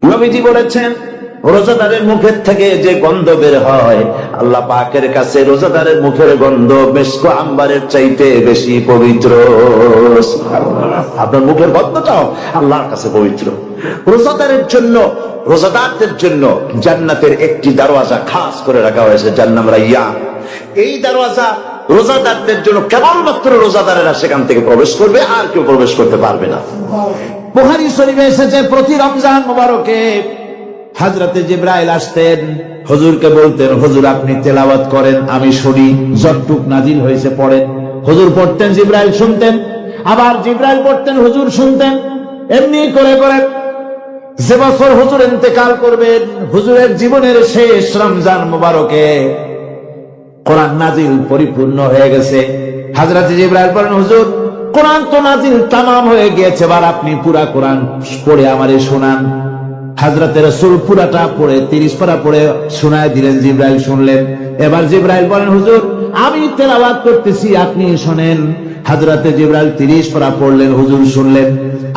নবীজি বলেছেন, রোজাদারের মুখের থেকে যে গন্ধ বের হয়, আল্লাহ পাকের কাছে রোজাদারের মুখের গন্ধ মিস্ক আম্বারের চাইতে বেশি পবিত্র। আপনার মুখের গন্ধটাও আল্লাহর কাছে পবিত্র। রোজাদারের জন্য, রোজাদারদের জন্য জান্নাতের একটি দরওয়াজা খাস করে রাখা হয়েছে, যার নাম রাইয়ান। এই দরওয়াজা রোজাদারদের জন্য, কেবলমাত্র রোজাদারেরা সেখান থেকে প্রবেশ করবে, আর কেউ প্রবেশ করতে পারবে না। বুখারী শরীফে এসেছে, প্রতি রমজান মোবারকে হযরতে জিবরাইল আসতেন, হুজুরকে বলতেন, হুজুর আপনি তেলাওয়াত করেন, আমি শুনি, যতটুক নাজিল হয়েছে পড়েন। হুজুর পড়তেন, জিবরাইল শুনতেন, আবার জিবরাইল পড়তেন, হুজুর শুনতেন। এমনি করে করে যে বছর হুজুর ইন্তেকাল করবেন, হুজুরের জীবনের শেষ রমজান মোবারকে কোরআন নাজিল পরিপূর্ণ হয়ে গেছে। হযরতে জিবরাইল বলেন, হুজুর কোরআন তো নাজিল তামাম হয়ে গিয়েছে, এবার আপনি পুরা কোরআন পড়ে আমারে শোনান। হযরতে রাসূল পুরাটা পড়ে 30 পারা পড়ে শোনায় দিলেন, জিবরাইল শুনলেন। এবার জিবরাইল বলেন, হুজুর আমি তেলাওয়াত করতেছি, আপনি শোনেন। হযরতে জিবরাইল 30 পারা পড়লেন, হুজুর শুনলেন।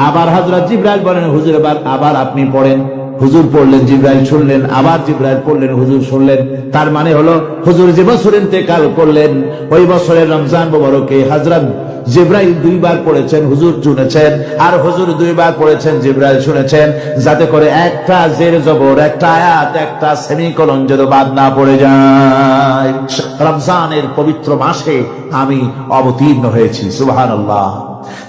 আবার হযরত জিবরাইল বলেন, হুজুর আবার আপনি পড়েন। হুজুর পড়লেন, জিবরাইল শুনলেন, আবার জিবরাইল পড়লেন, হুজুর শুনলেন। তার মানে হলো, হুজুর যে বছর ইন্তেকাল করলেন, ওই বছরের রমজান মোবারকে হযরত জিবরাইল 2 বার পড়েছেন, হুজুর শুনেছেন, আর হুজুর 2 বার পড়েছেন, জিবরাইল শুনেছেন, যাতে করে একটা জের জবর, একটা আয়াত, একটা সেমিকোলন যেন বাদ না পড়ে যায়। রমজানের পবিত্র মাসে আমি অবতীর্ণ হয়েছি, সুবহানাল্লাহ।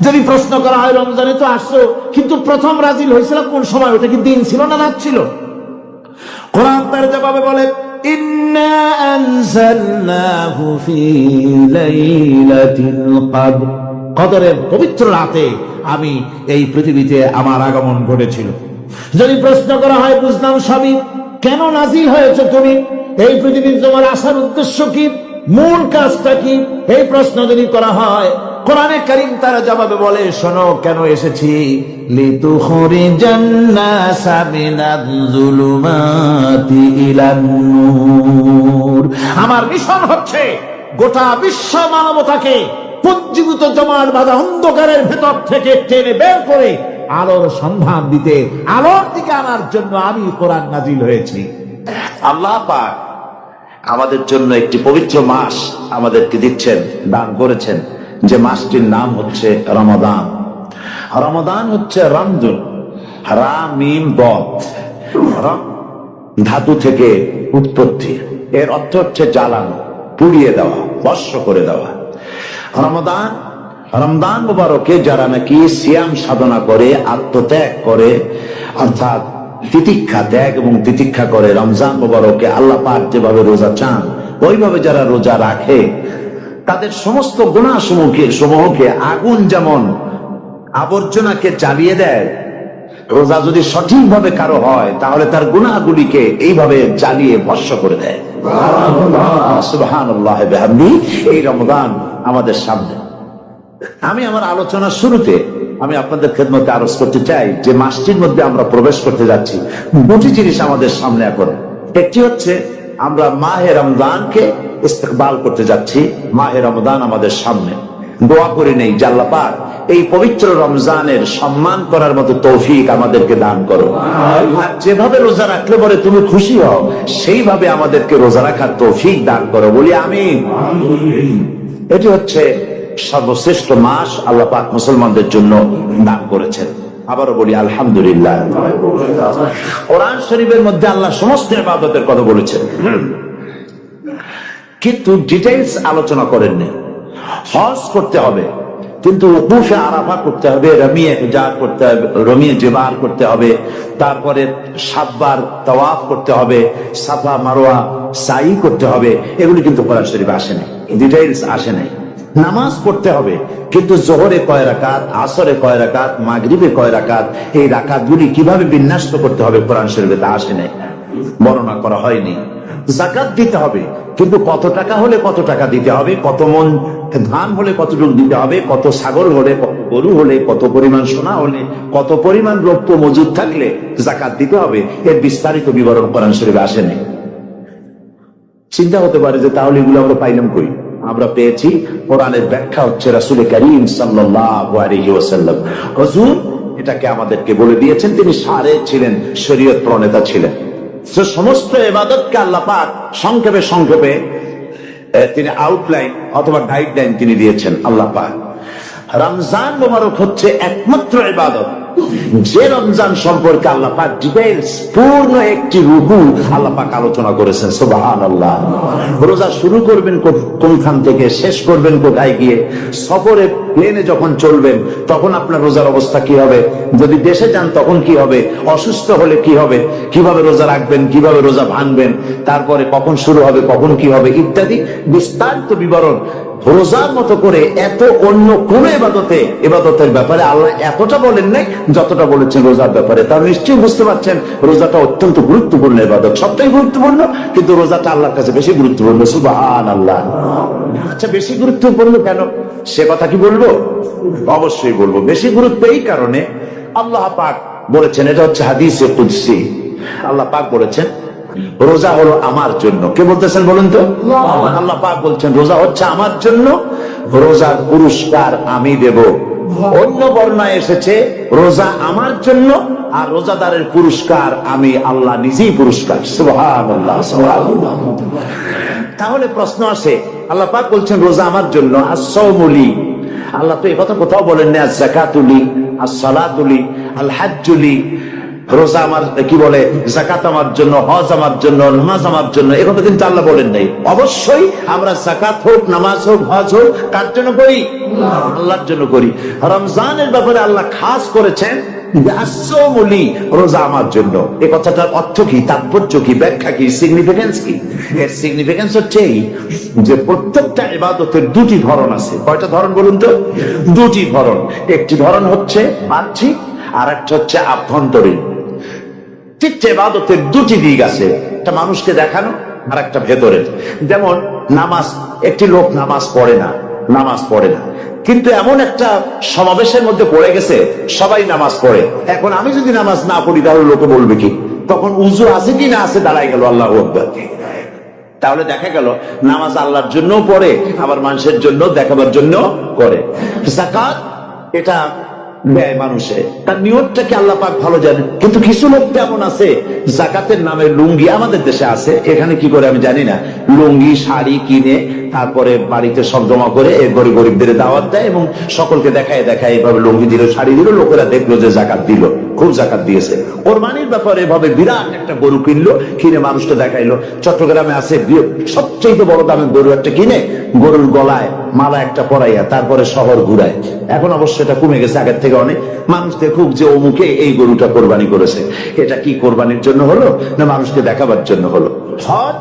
যদি প্রশ্ন করা হয়, রমজানে তো আসছো, কিন্তু প্রথম নাজিল হয়েছিল কোন সময়? ওটা কি দিন ছিল না রাত ছিল? কোরআন তার জবাবে বলে, ইন্না আনজালনাহু ফি লাইলাতিল কদর, কদরের পবিত্র রাতে আমি এই পৃথিবীতে আমার আগমন ঘটেছিল। যদি প্রশ্ন করা হয়, বুঝলাম সবই, কেন নাজিল হয়েছে তুমি? এই পৃথিবীর তোমার আসার উদ্দেশ্য কি, মূল কাজটা কি? এই প্রশ্ন যদি করা হয়, কোরআনে কারীম তার জবাবে বলে, শোনো কেন এসেছি। লিতুখরিজান নাসা মিনাজ যুলুমাতি ইলান নূর। আমার মিশন হচ্ছে গোটা বিশ্ব মানবতাকে পুঞ্জীভূত জমাট বাঁধা অন্ধকারের ভেতর থেকে টেনে বের করে আলোর সন্ধান দিতে, আলোর দিকে আনার জন্য আমি কোরআন নাজিল হয়েছি। আল্লাহ পাক আমাদের জন্য একটি পবিত্র মাস আমাদেরকে দিচ্ছেন, দান করেছেন, যে মাসটির নাম হচ্ছে রমাদান। রমাদান হচ্ছে রমজুন, রা মিম বদ, ধাতু থেকে উৎপত্তি। এর অর্থ হচ্ছে জ্বালানো, পুড়িয়ে দেওয়া, ভস্ম করে দেওয়া। রমাদান, রমজান মুবারকে যারা নাকি সিয়াম সাধনা করে, আত্মত্যাগ করে, অর্থাৎ তিতিক্ষা, ত্যাগ এবং তিতিক্ষা করে, রমজান মুবারকে আল্লাহ পাক যেভাবে রোজা চান ওইভাবে যারা রোজা রাখে, তাদের সমস্ত গুনাহ সমূহকে আগুন যেমন আবর্জনাকে জ্বালিয়ে দেয়, রোজা যদি সঠিকভাবে কারো হয় তাহলে তার গুনাহগুলিকে এইভাবে জ্বালিয়ে ভস্ম করে দেয়। সুবহানাল্লাহ বিহামদিহি। এই রমজান আমাদের সামনে। আমি আমার আলোচনার শুরুতে আমি আপনাদের খেদমতে আরজ করতে চাই যে মাসটির মধ্যে আমরা প্রবেশ করতে যাচ্ছি, দুটি জিনিস আমাদের সামনে এখন। একটি হচ্ছে আমরা মাহে রমজানকে ইস্তেকবাল করতে যাচ্ছি, মাহে রমজান আমাদের সামনে। দোয়া করে নেই যে আল্লাহ পাক এই পবিত্র রমজানের সম্মান করার মতো তৌফিক আমাদেরকে দান করো। আর যেভাবে রোজা রাখলে পরে তুমি খুশি হও, সেইভাবে আমাদেরকে রোজা রাখার তৌফিক দান করো, বলি আমিন। এটি হচ্ছে সর্বশ্রেষ্ঠ মাস আল্লাহ পাক মুসলমানদের জন্য দান করেছেন। আবারও বলি আলহামদুলিল্লাহ। কোরআন শরীফের মধ্যে আল্লাহ সমস্ত ইবাদতের কথা বলেছেন, কিন্তু ডিটেইলস আলোচনা করেননি। হজ করতে হবে, কিন্তু উকুফে আরাফা করতে হবে, রমিয়ে হিজার করতে হবে, রমিয়ে জিবাল করতে হবে, তারপরে 7 বার তাওয়াফ করতে হবে, সাফা মারওয়া সাই করতে হবে। এগুলি কিন্তু কোরআন শরীফে আসে নাই, ডিটেইলস আসে নাই। নামাজ পড়তে হবে, কিন্তু জোহরে কয় রাকাত, আসরে কয় রাকাত, মাগরিবে কয় রাকাত, এই রাকাতগুলি কিভাবে বিন্যস্ত করতে হবে কোরআন শরীফে তা আসে নাই, বর্ণনা করা হয়নি। যাকাত দিতে হবে, কিন্তু কত টাকা হলে কত টাকা দিতে হবে, কত মন ধান হলে কতটুকু দিতে হবে, কত ছাগল হলে, কত গরু হলে, কত পরিমাণ সোনা হলে, কত পরিমাণ দ্রব্য মজুদ থাকলে যাকাত দিতে হবে, এর বিস্তারিত বিবরণ কোরআন শরীফে আসে নাই। চিন্তা হতে পারে যে তাহলে এগুলো আমরা পাইলাম কই? আমরা পেয়েছি কোরআনের ব্যাখ্যা হচ্ছে রাসূল কারীম সাল্লাল্লাহু আলাইহি ওয়াসাল্লাম। হুজুর এটাকে আমাদেরকে বলে দিয়েছেন। তিনি সারে ছিলেন, শরীয়ত প্রণেতা ছিলেন। সমস্ত ইবাদতকে আল্লাহ পাক সংক্ষেপে সংক্ষেপে তিনি আউটলাইন অথবা গাইডলাইন তিনি দিয়েছেন আল্লাহ পাক। রমজান মোবারক হচ্ছে একমাত্র ইবাদত যে রমজান সম্পর্কে আল্লাহ পাক ডিটেইলস পূর্ণ একটি রুকু আল্লাহ পাক আলোচনা করেছেন। সুবহানাল্লাহ। রোজা শুরু করবেন কোনখান থেকে, শেষ করবেন কোথায় গিয়ে, সফরে প্লেনে যখন চলবেন তখন আপনার রোজার অবস্থা কি হবে, যদি দেশে যান তখন কি হবে, অসুস্থ হলে কি হবে, কিভাবে রোজা রাখবেন, কিভাবে রোজা ভাঙবেন, তারপরে কখন শুরু হবে, কখন কি হবে ইত্যাদি বিস্তারিত বিবরণ। রোজার মতো করে এত অন্য কোন ইবাদতের ব্যাপারে আল্লাহ এতটা বলেন নাই যতটা বলেছেন রোজার ব্যাপারে। তাহলে নিশ্চয়ই বুঝতে পারছেন রোজাটা অত্যন্ত গুরুত্বপূর্ণ ইবাদত, সবটাই গুরুত্বপূর্ণ, কিন্তু রোজাটা আল্লাহর কাছে বেশি গুরুত্বপূর্ণ। সুবহানাল্লাহ। আচ্ছা, বেশি গুরুত্বপূর্ণ কেন সে কথা কি বলবো? অবশ্যই বলবো। বেশি গুরুত্ব এই কারণে, আল্লাহ পাক বলেছেন, এটা হচ্ছে হাদিসে কুদসি, আল্লাহ পাক বলেছেন রোজা হলো আমার জন্য। কে বলতেছেন বলুন তো? আল্লাহ পাক বলছেন রোজা হচ্ছে আমার জন্য, রোজার পুরস্কার আমি দেব। অন্য বর্ণনায় এসেছে রোজা আমার জন্য আর রোজাদারের পুরস্কার আমি আল্লাহ নিজেই পুরস্কার। সুবহানাল্লাহ, সুবহানাল্লাহ। তাহলে প্রশ্ন আসে, আল্লাহ পাক বলছেন রোজা আমার জন্য, as-sawmuli, আল্লাহ তো এই কথা কোথাও বলেন না, az-zakatuli, as-salatuli, al-hajjuli। রোজা আমার কি বলে, যাকাত আমার জন্য, হজ আমার জন্য, নামাজ আমার জন্য, এ কথা কিন্তু আল্লাহ বলেন নাই। অবশ্যই আমরা যাকাত হোক, নামাজ হোক, হজ হোক কার জন্য করি? আল্লাহর জন্য করি। রমজানের ব্যাপারে আল্লাহ খাস করেছেন as-sawmuli, রোজা আমার জন্য। এই কথাটার অর্থ কি, তাৎপর্য কি, ব্যাখ্যা কি, সিগনিফিকেন্স কি? এর সিগনিফিকেন্স হচ্ছে এই যে প্রত্যেকটা ইবাদতের দুটি ধরন আছে। কয়টা ধরন বলুন তো? দুটি ধরন। একটি ধরন হচ্ছে বাহ্যিক আর একটা হচ্ছে আভ্যন্তরীণ। ঠিক ইবাদতের দুটি দিক আছে, একটা মানুষকে দেখানো আর একটা ভেতরের। যেমন নামাজ, একটি লোক নামাজ পড়ে না, কিন্তু এমন একটা সমাবেশের মধ্যে পড়ে গেছে সবাই নামাজ পড়ে। এখন আমি যদি নামাজ না পড়ি তাহলে লোকে বলবে কি? তখন উযু আছে কি না আছে দাঁড়াই গেল আল্লাহু আকবার। তাহলে দেখা গেল নামাজ আল্লাহর জন্য পড়ে, আবার মানুষের জন্য দেখাবার জন্য করে। যাকাত এটা দেয় মানুষে, তার নিয়তটাকে আল্লাহ পাক ভালো জানেন। কিন্তু কিছু লোক তেমন আছে যাকাতের নামে লুঙ্গি, আমাদের দেশে আছে, এখানে কি করে আমি জানি না, লুঙ্গি শাড়ি কিনে তারপরে বাড়িতে সব জমা করে গরিবদের দাওয়াত দেয় এবং সকলকে দেখায় এভাবে লুঙ্গি দিল, শাড়ি দিল, লোকেরা দেখলো যে যাকাত দিল, খুব যাকাত দিয়েছে। কোরবানির ব্যাপারে এভাবে বিরাট একটা গরু কিনলো, কিনে মানুষকে দেখাইলো। চট্টগ্রামে আছে সবচেয়ে বড় দামের গরু একটা কিনে গরুর গলায় মালা একটা পরাইয়া তারপরে শহর ঘুরায়। এখন অবশ্য এটা কমে গেছে আগের থেকে অনেক। মানুষ দেখুক যে অমুকে এই গরুটা কোরবানি করেছে। এটা কি কোরবানির জন্য হলো না মানুষকে দেখাবার জন্য হলো? হজ,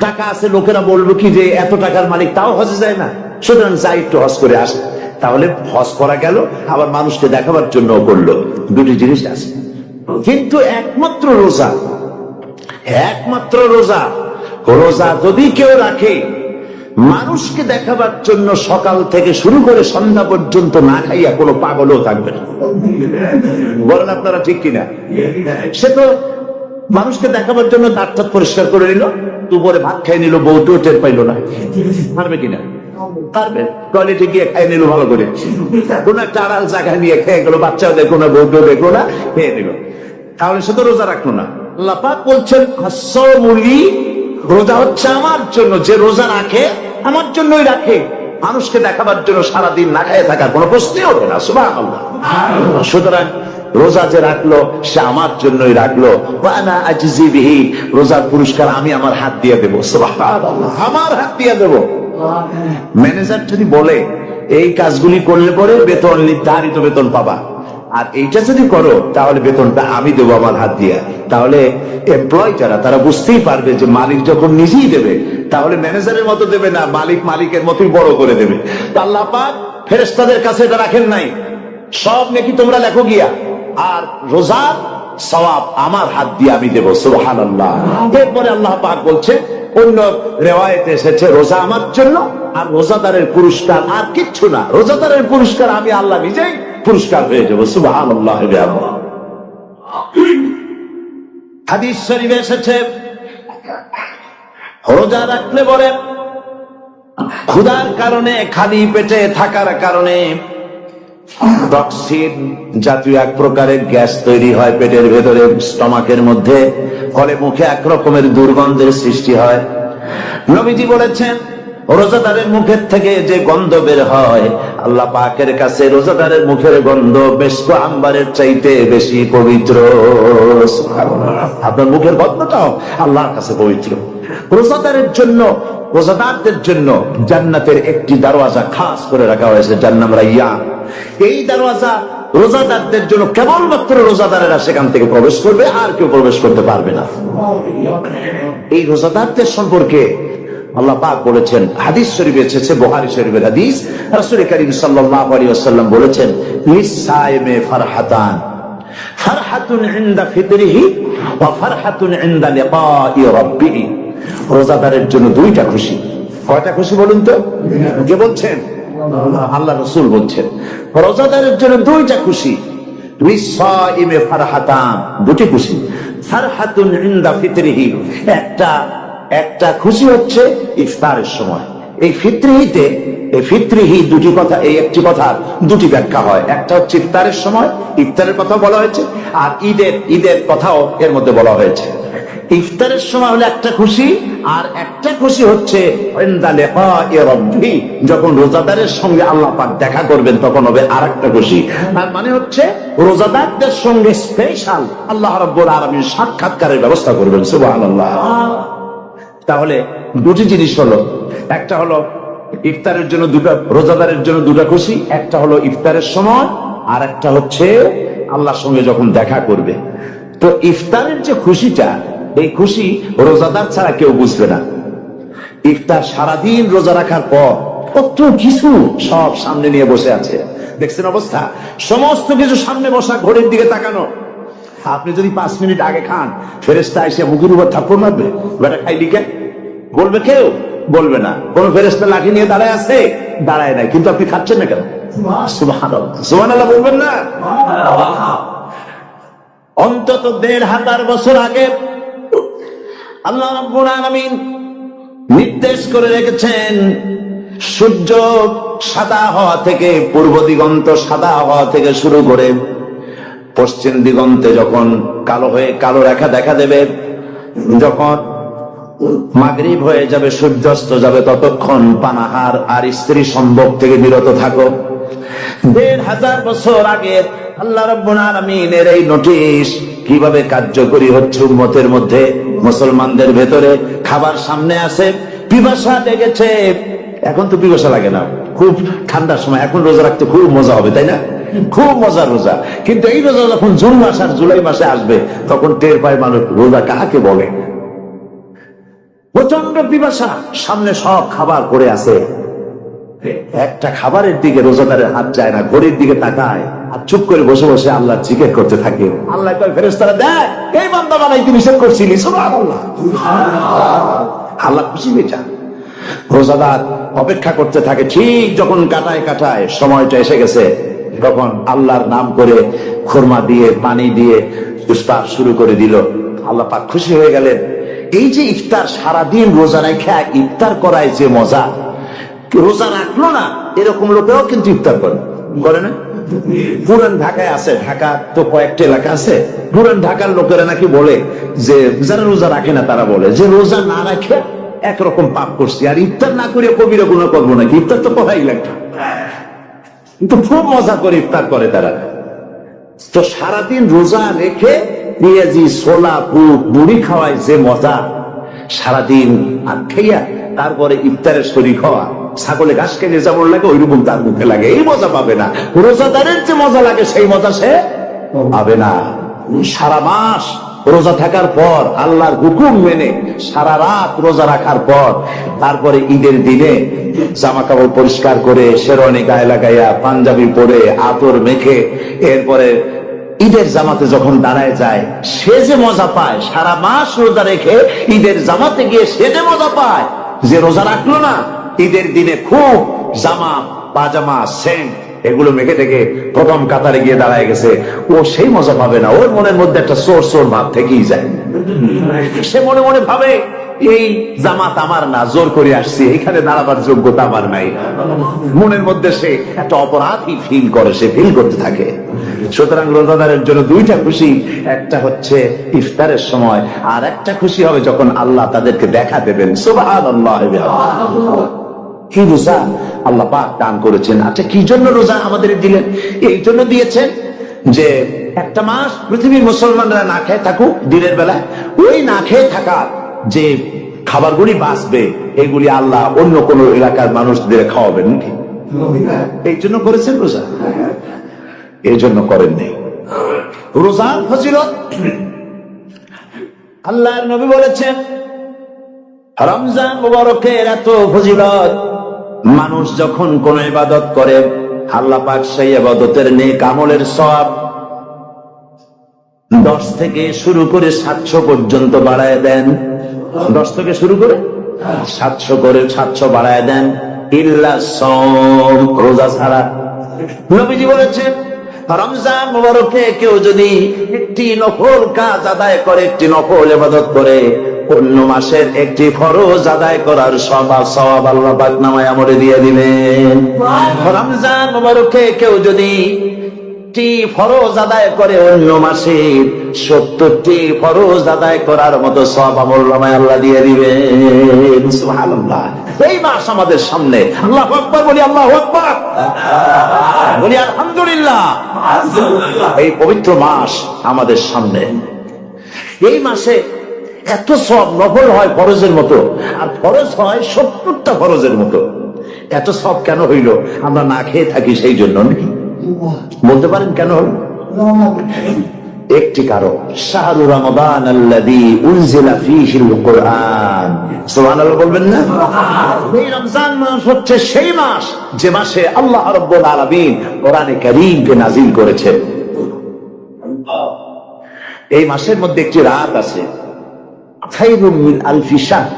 টাকা আছে, লোকেরা বলবো কি যে এত টাকার মালিক তাও হজে যায় না, সুতরাং যাই একটু হজ করে আসে। তাহলে হজ করা গেল, আবার মানুষকে দেখাবার জন্য করলো। দুটি জিনিস আছে। কিন্তু একমাত্র রোজা যদি কেউ রাখে মানুষকে দেখাবার জন্য, সকাল থেকে শুরু করে সন্ধ্যা পর্যন্ত না খাইয়া কোনো পাগলও থাকবে না। বলেন আপনারা ঠিক কিনা? সে তো মানুষকে দেখাবার জন্য দাঁত পরিষ্কার করে নিল, দুপুরে ভাত খাই নিল, বউটিও টের পাইল না, পারবে কিনা? পারবে। টয়লেটে গিয়ে খাই নিল ভালো করে, কোন একটা আড়াল জায়গায় নিয়ে খেয়ে গেল, বাচ্চাও দেখলো না, বউটিও দেখলো না, খেয়ে নিল। তাহলে সে তো রোজা রাখলো না। আল্লাহ পাক বলছেন as-sawmuli, রোজা হচ্ছে আমার জন্য। যে রোজা রাখে আমার জন্যই রাখে, মানুষকে দেখাবার জন্য সারাদিন না খেয়ে থাকার কোনো প্রশ্নই ওঠে না। সুবহানাল্লাহ। সুতরাং রোজা যে রাখলো সে আমার জন্যই রাখলো। ওয়া আনা আজজি বিহি, রোজার পুরস্কার আমি আমার হাত দিয়ে দেবো। সুবহানাল্লাহ, আমার হাত দিয়ে দেবো। ম্যানেজার যদি বলে এই কাজগুলি করলে পরে বেতন, নির্ধারিত বেতন পাবা, আর এইটা যদি করো তাহলে বেতনটা আমি দেবো আমার হাত দিয়ে, তাহলে এমপ্লয় যারা তারা বুঝতেই পারবে যে মালিক যখন নিজেই দেবে তাহলে ম্যানেজারের মতো দেবে না, মালিকের মতোই বড় করে দেবে। আল্লাহ পাক ফেরেশতাদের কাছে এটা রাখেন নাই, সব নেকি তোমরা লেখো গিয়া, আর রোজার সওয়াব আমার হাত দিয়ে আমি দেবো। সুবহানাল্লাহ। এরপরে আল্লাহ পাক বলছে, অন্য রিওয়ায়াতে এসেছে রোজা আমার জন্য, আর রোজাদারের পুরস্কার আর কিচ্ছু না, রোজাদারের পুরস্কার আমি আল্লাহ নিজেই পুরস্কার হয়ে যাবো। সুবহানাল্লাহ। হাদিস শরীফে এসেছে রোজা রাখলে পরে ক্ষুধার কারণে, খালি পেটে থাকার কারণে টক্সিন জাতীয় এক প্রকারের গ্যাস তৈরি হয় পেটের ভেতরে, স্টমাকের মধ্যে, ফলে মুখে এক রকমের দুর্গন্ধের সৃষ্টি হয়। নবীজি বলেছেন রোজাদারের মুখের থেকে যে গন্ধ বের হয়, আল্লাহ পাকের কাছে রোজাদারের মুখের গন্ধ বেশক আম্বারের চাইতে বেশি পবিত্র। আপনার মুখের গন্ধটাও আল্লাহর কাছে পবিত্র। রোজাদারের জন্য, রোজাদারদের জন্য জান্নাতের একটি দরওয়াজা খাস করে রাখা হয়েছে, যার নাম রাইয়ান। এই দরওয়াজা রোজাদারদের জন্য, কেবলমাত্র রোজাদারেরা সেখান থেকে প্রবেশ করবে, আর কেউ প্রবেশ করতে পারবে না। এই রোজাদারদের সম্পর্কে আল্লাহ পাক বলেছেন, হাদিস শরীফে এসেছে, বুখারী শরীফের হাদিস, রাসূল করিম সাল্লাল্লাহু আলাইহি ওয়াসাল্লাম বলেছেন, লিস-সাইমে ফারহাতান, ফারহাতুন ইনদা ফিতরিহি ওয়া ফারহাতুন ইনদা লিকাই রাব্বিহি। রোজাদারের জন্য দুইটা খুশি। কয়টা খুশি বলুন তো? কে বলছেন? আল্লাহ রাসূল বলছেন রোজাদারের জন্য দুইটা খুশি। লিস-সাইমে ফারহাতান, দুটি খুশি। ফারহাতুন ইনদা ফিতরিহি, একটা খুশি হচ্ছে ইফতারের সময়। এই ফিতরিহিতে, এই ফিতরিহি দুটি কথা, এই একটি কথার দুটি ব্যাখ্যা হয়। একটা হচ্ছে ইফতারের সময়, ইফতারের কথা বলা হয়েছে, আর ঈদের কথাও এর মধ্যে বলা হয়েছে। ইফতারের সময় হলে একটা খুশি, আর একটা খুশি হচ্ছে ইনদা লিকাই রাব্বি, যখন রোজাদারের সঙ্গে আল্লাহ পাক দেখা করবেন তখন হবে আরেকটা খুশি। তার মানে হচ্ছে রোজাদারদের সঙ্গে স্পেশাল আল্লাহ রাব্বুল আলামিন সাক্ষাৎকারের ব্যবস্থা করবেন। সুবহানাল্লাহ। তাহলে দুটি জিনিস হলো, একটা হলো ইফতারের জন্য দুটা, রোজাদারের জন্য দুটা খুশি, একটা হলো ইফতারের সময়, আর একটা হচ্ছে আল্লাহর সঙ্গে যখন দেখা করবে। তো ইফতারের যে খুশিটা, এই খুশি রোজাদার ছাড়া কেউ বুঝবে না। ইফতার সারাদিন রোজা রাখার পর কত কিছু সব সামনে নিয়ে বসে আছে, দেখছেন অবস্থা, সমস্ত কিছু সামনে বসা, ঘড়ির দিকে তাকানো। আপনি যদি 5 মিনিট আগে খান, ফেরেশতা এসে মুখের উপর থাপ্পড় মারবে, বেটা খাইলি কেন বলবে? কেউ বলবে না। কোন ফেরেশতা লাঠি নিয়ে দাঁড়ায় আছে? দাঁড়ায় নাই, কিন্তু আপনি খাচ্ছেন না কেন? সুবহানাল্লাহ, সুবহানাল্লাহ বলবেন না? অন্তত 1500 বছর আগে আল্লাহ রাব্বুল আলামিন নির্দেশ করে রেখেছেন, সূর্য সাদা হওয়া থেকে, পূর্ব দিগন্ত সাদা হওয়া থেকে শুরু করে পশ্চিম দিগন্তে যখন কালো হয়ে কালো রেখা দেখা দেবে, যখন মাগরিব হয়ে যাবে, সূর্যাস্ত যাবে, ততক্ষণ পানাহার আর স্ত্রী সম্ভোগ থেকে বিরত থাকো। 1500 বছর আগে আল্লাহ রাব্বুল আলামিনের এই নোটিশ কিভাবে কার্যকরী হচ্ছে উম্মতের মধ্যে, মুসলমানদের ভেতরে। খাবার সামনে আছে, পিপাসা লেগেছে, এখন তো পিপাসা লাগে না, খুব ঠান্ডার সময়, এখন রোজা রাখতে খুব মজা হবে, তাই না? খুব মজার রোজা। কিন্তু এই রোজা যখন জুন মাস আর জুলাই মাসে আসবে, তখন টের পায় মানুষ রোজা কাকে বলে। প্রচন্ড পিপাসা, সামনে সব খাবার পড়ে আছে, একটা খাবারের দিকে রোজাদারের হাত যায় না, ঘড়ির দিকে তাকায় আর চুপ করে বসে বসে আল্লাহ জিকির করতে থাকে। আল্লাহ কয়, ফেরেশতারা দেখ, এই বান্দা বানাইতে নিষেধ করছিলি। সুবহানাল্লাহ। আল্লাহ খুশি হয়ে যান। রোজাদার অপেক্ষা করতে থাকে, ঠিক যখন কাটায় সময়টা এসে গেছে, তখন আল্লাহর নাম করে খুরমা দিয়ে, পানি দিয়ে ইফতার শুরু করে দিল। আল্লাহ পাক খুশি হয়ে গেলেন। এই যে ইফতার, সারাদিন রোজা রেখে ইফতার করায় যে মজা, রোজা রাখলো না এরকম লোকেও কিন্তু ইফতার করে না? পুরান ঢাকায় আছে, ঢাকা তো কয়েকটা এলাকা আছে, পুরান ঢাকার লোকেরা নাকি বলে যে, যারা রোজা রাখে না তারা বলে যে রোজা না রাখে একরকম পাপ করছি, আর ইফতার না করে কবিরা গুনাহ করবো নাকি, ইফতার তো করাই লাগবে। কিন্তু খুব মজা করে ইফতার করে তারা। তো সারাদিন রোজা রেখে পেঁয়াজি, ছোলা, মুড়ি খাওয়ায় যে মজা, সারাদিন আর খেয়া তারপরে ইফতারের শরীর খাওয়া, ছাগলে ঘাস খেলে যেমন লাগে ওইরকম তার মুখে লাগে, এই মজা পাবে না। রোজাদারের যে মজা লাগে সেই মজা সে পাবে না। সারা মাস রোজা থাকার পর, আল্লাহর হুকুম মেনে সারা রাত রোজা রাখার পর, তারপরে ঈদের দিনে জামা কাপড় পরিষ্কার করে, শেরওয়ানি গায়ে লাগাইয়া, পাঞ্জাবি পরে, আতর মেখে, এরপরে ঈদের জামাতে যখন দাঁড়ায় যায়, সে যে মজা পায়, সারা মাস রোজা রেখে ঈদের জামাতে গিয়ে সে যে মজা পায়, যে রোজা রাখলো না, ঈদের দিনে খুব জামা, পাজামা, সেন্ট এগুলো মেখে থেকে প্রথম কাতারে গিয়ে দাঁড়ায় গেছে, ও সেই মজা পাবে না। ওর মনের মধ্যে একটা সোর ভাব থেকেই যায়। সে মনে মনে ভাবে এই জামাত আমার না, জোর করে আসছি, এখানে দাঁড়াবার যোগ্যতা আমার নাই, মনের মধ্যে সে একটা অপরাধী ফিল করে, সে ফিল করতে থাকে। সুতরাং রোজাদারের জন্য দুইটা খুশি, একটা হচ্ছে ইফতারের সময়, আর একটা খুশি হবে যখন আল্লাহ তাদেরকে দেখা দেবেন। সুবহানাল্লাহ। কি রোজা আল্লাহ পাক দান করেছেন। আচ্ছা, কি জন্য রোজা আমাদের দিলেন? এই জন্য দিয়েছেন যে একটা মাস পৃথিবীর মুসলমানরা না খেয়ে থাকুক দিনের বেলা, ওই না খেয়ে থাকা যে খাবারগুলি বাঁচবে এগুলি আল্লাহ অন্য কোন এলাকার মানুষদের খাওয়াবেন নাকি? এই জন্য করেছেন রোজা, এই জন্য করেননি। রোজার ফজিলত আল্লাহর নবী বলেছেন, রমজান মুবারকের এত ফজিলত, মানুষ যখন কোন ইবাদত করে আল্লাহ পাক সেই ইবাদতের নেক আমলের সওয়াব 10 থেকে শুরু করে 700 পর্যন্ত বাড়ায় দেন। 10 থেকে শুরু করে 700 বাড়ায় দেন, ইল্লা সাওম, রোজা ছাড়া। নবীজি বলেছেন, রমজান মুবারকে কেউ যদি একটি নফল কাজ আদায় করে, একটি নফল ইবাদত করে, অন্য মাসের একটি ফরজ আদায় করার সওয়াব আল্লাহ পাক নামায়ে আমলে দিয়ে দিবেন। রমজান মুবারকে কেউ যদি একটি ফরজ আদায় করে, অন্য মাসে 70টি ফরজ আদায় করার মতো সওয়াব আমল নামায়ে আল্লাহ দিয়ে দিবেন। সুবহানাল্লাহ। এই মাস আমাদের সামনে, আল্লাহু আকবার বলি, আল্লাহু আকবার বলি, আলহামদুলিল্লাহ। এই পবিত্র মাস আমাদের সামনে, এই মাসে এত সব নফল হয় ফরজের মতো, আর ফরজ হয় 70টা ফরজের মতো। এত সব কেন হইল? আমরা না খেয়ে থাকি সেই জন্য নাকি? বলতে পারেন কেন হল? একটি কারণ, শাহরু রমাদান আল্লাযী উনজিলা ফীহিল কুরআন। সুবহানাল্লাহ বলবেন না? এই রমজান মাস হচ্ছে সেই মাস যে মাসে আল্লাহ রাব্বুল আলামিন কোরআনে কারীমকে নাযিল করেছেন। এই মাসের মধ্যে একটি রাত আছে, খায়রুম মিন আলফি শাহর,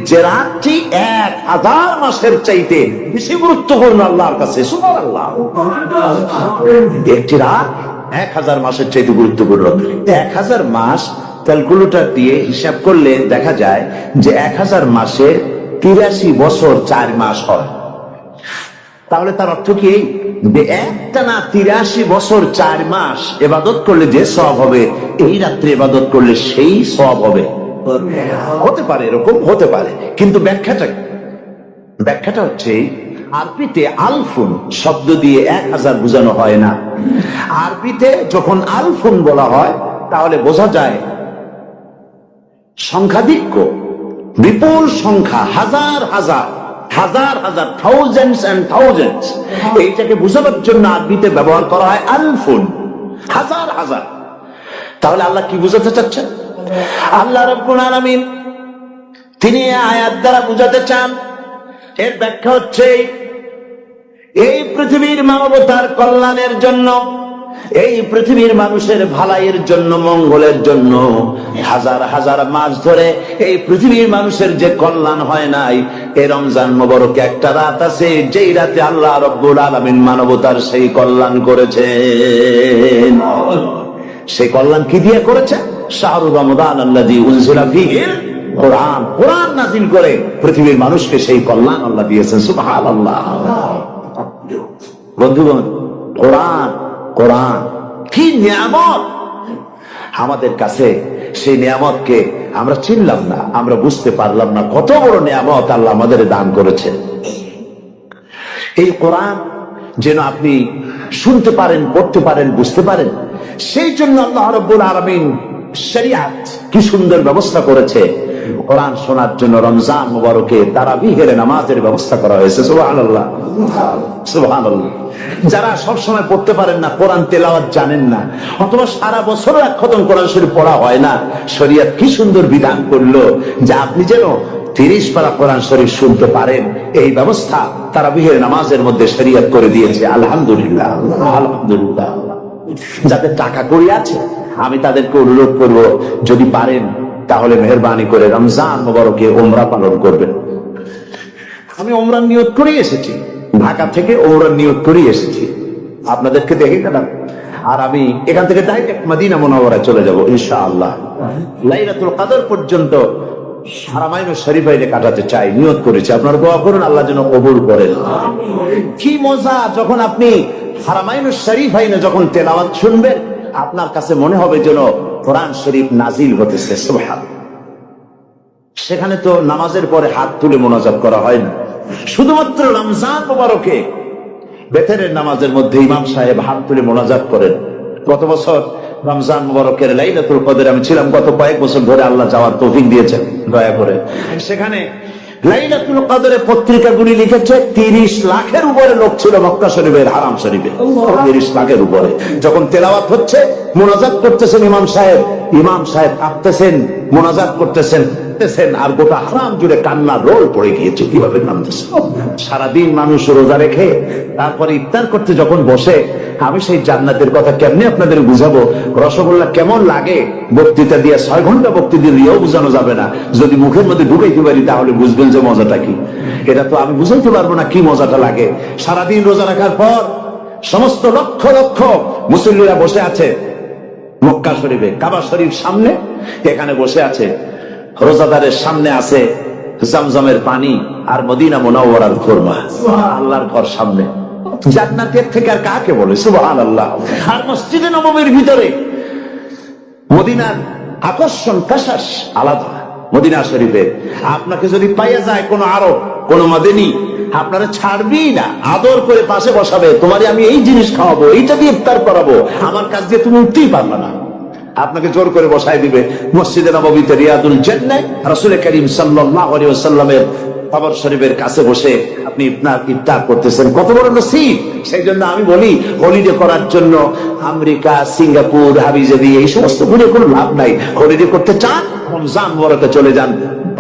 যে রাতটি 1000 মাসের চাইতে বেশি গুরুত্বপূর্ণ আল্লাহর কাছে। সুবহানাল্লাহ। একটি রাত 1000 মাসের চাইতে গুরুত্বপূর্ণ। 1000 মাস ক্যালকুলেটর দিয়ে হিসাব করলে দেখা যায় যে 1000 মাসে 83 বছর 4 মাস হয়। তাহলে তার অর্থ কি? একটানা 83 বছর 4 মাস ইবাদত করলে যে সওয়াব হবে, এই রাত্রে ইবাদত করলে সেই সওয়াব হবে। হতে পারে, এরকম হতে পারে, কিন্তু ব্যাখ্যাটা হচ্ছে, আরবিতে আলফুন শব্দ দিয়ে 1000 বোঝানো হয় না। আরবিতে যখন আলফুন বলা হয় তাহলে বোঝা যায় সংখ্যাধিক্য, বিপুল সংখ্যা, হাজার হাজার, থাউজেন্ডস এন্ড থাউজেন্ডস। এইটাকে বোঝাবার জন্য আরবিতে ব্যবহার করা হয় আলফুন, হাজার হাজার। তাহলে আল্লাহ কি বোঝাতে চাচ্ছেন? আল্লাহ রাব্বুল আলামিন তিনি আয়াত দ্বারা বুঝাতে চান, এর ব্যাখ্যা হচ্ছে এই পৃথিবীর মানবতার কল্যাণের জন্য, এই পৃথিবীর মানুষের ভালাইয়ের জন্য, মঙ্গলের জন্য হাজার হাজার মাস ধরে এই পৃথিবীর মানুষের যে কল্যাণ হয় নাই, এই রমজান মুবারকে একটা রাত আছে যেই রাতে আল্লাহ রাব্বুল আলামিন মানবতার সেই কল্যাণ করেছেন। সেই কল্যাণ কি দিয়ে করেছে? শাহরু রমাদান আল্লাযী উনজিলা ফীহিল কুরআন, কুরআন নাযিল করে পৃথিবীর মানুষকে সেই কল্যাণ আল্লাহ দিয়েছেন। সুবহানাল্লাহ। বন্ধুগণ, কোরআন কি নিয়ামত আমাদের কাছে! সেই নিয়ামতকে আমরা চিনলাম না, আমরা বুঝতে পারলাম না কত বড় নিয়ামত আল্লাহ আমাদের দান করেছেন। এই কোরআন যেন আপনি শুনতে পারেন, পড়তে পারেন, বুঝতে পারেন, সেই জন্য আল্লাহ রাব্বুল আলামিন শরিয়াত কি সুন্দর ব্যবস্থা করেছে। কোরআন শোনার জন্য রমজান মুবারকে তারাবিহের নামাজের ব্যবস্থা করা হয়েছে। সুবহানাল্লাহ, সুবহানাল্লাহ। যারা সব সময় পড়তে পারেন না, কোরআন তেলাওয়াত জানেন না, অথবা সারা বছর এক খতম কোরআন শরীফ পড়া হয় না, শরিয়ত কি সুন্দর বিধান করলো যে আপনি যেন 30 পারা কোরআন শরীফ শুনতে পারেন। এই ব্যবস্থা তারাবিহের নামাজের মধ্যে শরিয়ত করে দিয়েছে। আলহামদুলিল্লাহ, আলহামদুলিল্লাহ। যাদের টাকা কড়ি আছে আমি তাদেরকে অনুরোধ করব, যদি পারেন তাহলে মেহেরবানি করে রমজান মুবারকে উমরা পালন করবেন। আমি উমরার নিয়ত করে এসেছি, ঢাকা থেকে উমরার নিয়ত করে এসেছি, আপনাদেরকে দেখে গেলাম। আর আমি এখান থেকে ডাইরেক্ট মদিনা মুনাওয়ারায় চলে যাব ইনশাআল্লাহ। লাইলাতুল কদর পর্যন্ত হারামাইনুস শরীফাইনে কাটাতে চাই, নিয়ত করেছি। আপনারা দোয়া করুন আল্লাহ যেন কবুল করেন। কি মজা যখন আপনি হারামাইনুস শরীফাইনে যখন তেলাওয়াত শুনবেন, আপনার কাছে মনে হবে যেন কোরআন শরীফ নাজিল হতেছে। সুবহানাল্লাহ। সেখানে তো নামাজের পরে হাত তুলে মোনাজাত করা হয় না, শুধুমাত্র রমজান মোবারকে বেতেরের নামাজের মধ্যে ইমাম সাহেব হাত তুলে মোনাজাত করেন। গত বছর রমজান মুবারকের লাইলাতুল কদরে আমি ছিলাম, গত কয়েক বছর ধরে আল্লাহ যাওয়ার তৌফিক দিয়েছেন দয়া করে। সেখানে লাইলাতুল কদরে পত্রিকাগুলি লিখেছে 30 লাখের উপরে লোক ছিল মক্কা শরীফের হারাম শরীফে, 30 লাখের উপরে। যখন তেলাওয়াত হচ্ছে, মোনাজাত করতেছেন ইমাম সাহেব কাঁপতেছেন, মোনাজাত করতেছেন, আর গোটা হারাম জুড়ে কান্নার রোল পড়ে গিয়েছে। কিভাবে কাঁদতেছে! সারাদিন মানুষ রোজা রেখে তারপরে ইফতার করতে যখন বসে, আমি সেই জান্নাতের কথা কেমনে আপনাদের বুঝাবো? রসগোল্লা কেমন লাগে বক্তৃতা দিয়ে 6 ঘন্টা বক্তৃতা দিয়েও বোঝানো যাবে না। যদি মুখের মধ্যে ঢুকাইতে পারি তাহলে বুঝবেন যে মজাটা কি। এটা তো আমি বুঝাইতে পারবো না কি মজাটা লাগে। সারাদিন রোজা রাখার পর সমস্ত লক্ষ লক্ষ মুসল্লিরা বসে আছে মক্কা শরীফে, কাবা শরীফ সামনে, এখানে বসে আছে। রোজাদারের সামনে আছে জামজামের পানি আর মদিনা মুনাওয়ারার খুরমা। আল্লাহর ঘর সামনে, জান্নাতের থেকে আর কাকে বলে? সুবহানাল্লাহ। আর মসজিদে নববীর ভিতরে মদিনার আকর্ষণ কাশাস আলাদা। মদিনা শরীফে আপনাকে যদি পাইয়া যায় কোন আরব, কোন মাদানী, আপনারা ছাড়বি না, আদর করে পাশে বসাবে। তোমারে আমি এই জিনিস খাওয়াবো, এইটা দিয়ে ইফতার করাবো, আমার কাছ দিয়ে তুমি উঠতেই পারবে না। আপনাকে জোর করে বসায় দিবে মসজিদে নববীতে, রিয়াদুল জান্নাহ, রাসূল করিম সাল্লাল্লাহু আলাইহি ওয়াসাল্লামের কবর শরীফের কাছে বসে আপনি ইফতার করতেছেন। কত বড় নসিব! সেই জন্য আমি বলি, হলিডে করার জন্য আমেরিকা, সিঙ্গাপুর, হাবিজাবি এই সমস্ত ঘুরে কোনো লাভ নাই। হলিডে করতে চান, রমজান মুবারকে চলে যান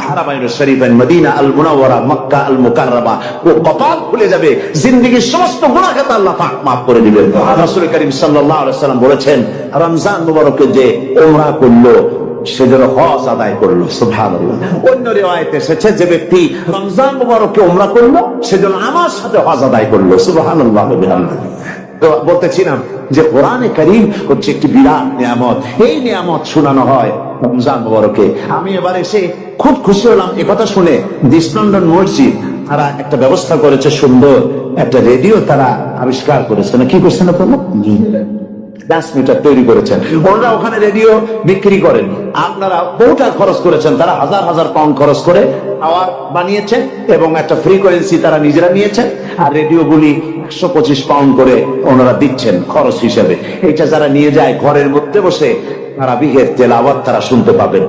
হারামাইনুস শরীফাইন, মদিনা আল মুনাওয়ারা, মক্কা আল মুকাররমা। ও কপাল খুলে যাবে, জিন্দেগীর সমস্ত গুনাহ খাতা আল্লাহ পাক মাফ করে দিবেন। রাসূল করিম সাল্লাল্লাহু আলাইহি ওয়াসাল্লাম বলেছেন, রমজান মুবারকে যে উমরা করলো সে যেন হজ আদায় করলো। সুবহানাল্লাহ। অন্য রিওয়ায়াতে এসেছে, যে ব্যক্তি রমজান মুবারকে উমরা করলো সে যেন আমার সাথে হজ আদায় করলো। সুবহানাল্লাহ। তো বলতেছিলাম যে কোরআনে কারীম হচ্ছে একটি বিরাট নিয়ামত। এই নিয়ামত শোনানো হয় রমজান মুবারকে। আমি এবার এসে খুব খুশি হলাম এ কথা শুনে। ইস্ট লন্ডন মসজিদ তারা একটা ব্যবস্থা করেছে, সুন্দর একটা রেডিও তারা আবিষ্কার করেছে। না কি করছেন আপনারা? ট্রান্সমিটার তৈরি করেছেন। ওনারা ওখানে রেডিও বিক্রি করেন, আপনারা বহুটা খরচ করেছেন। তারা হাজার হাজার পাউন্ড খরচ করে টাওয়ার বানিয়েছেন এবং একটা ফ্রিকোয়েন্সি তারা নিজেরা নিয়েছেন। আর রেডিওগুলি 125 পাউন্ড করে ওনারা দিচ্ছেন খরচ হিসেবে। এটা যারা নিয়ে যায় ঘরের মধ্যে বসে তারাবিহের তেলাওয়াত তারা শুনতে পাবেন।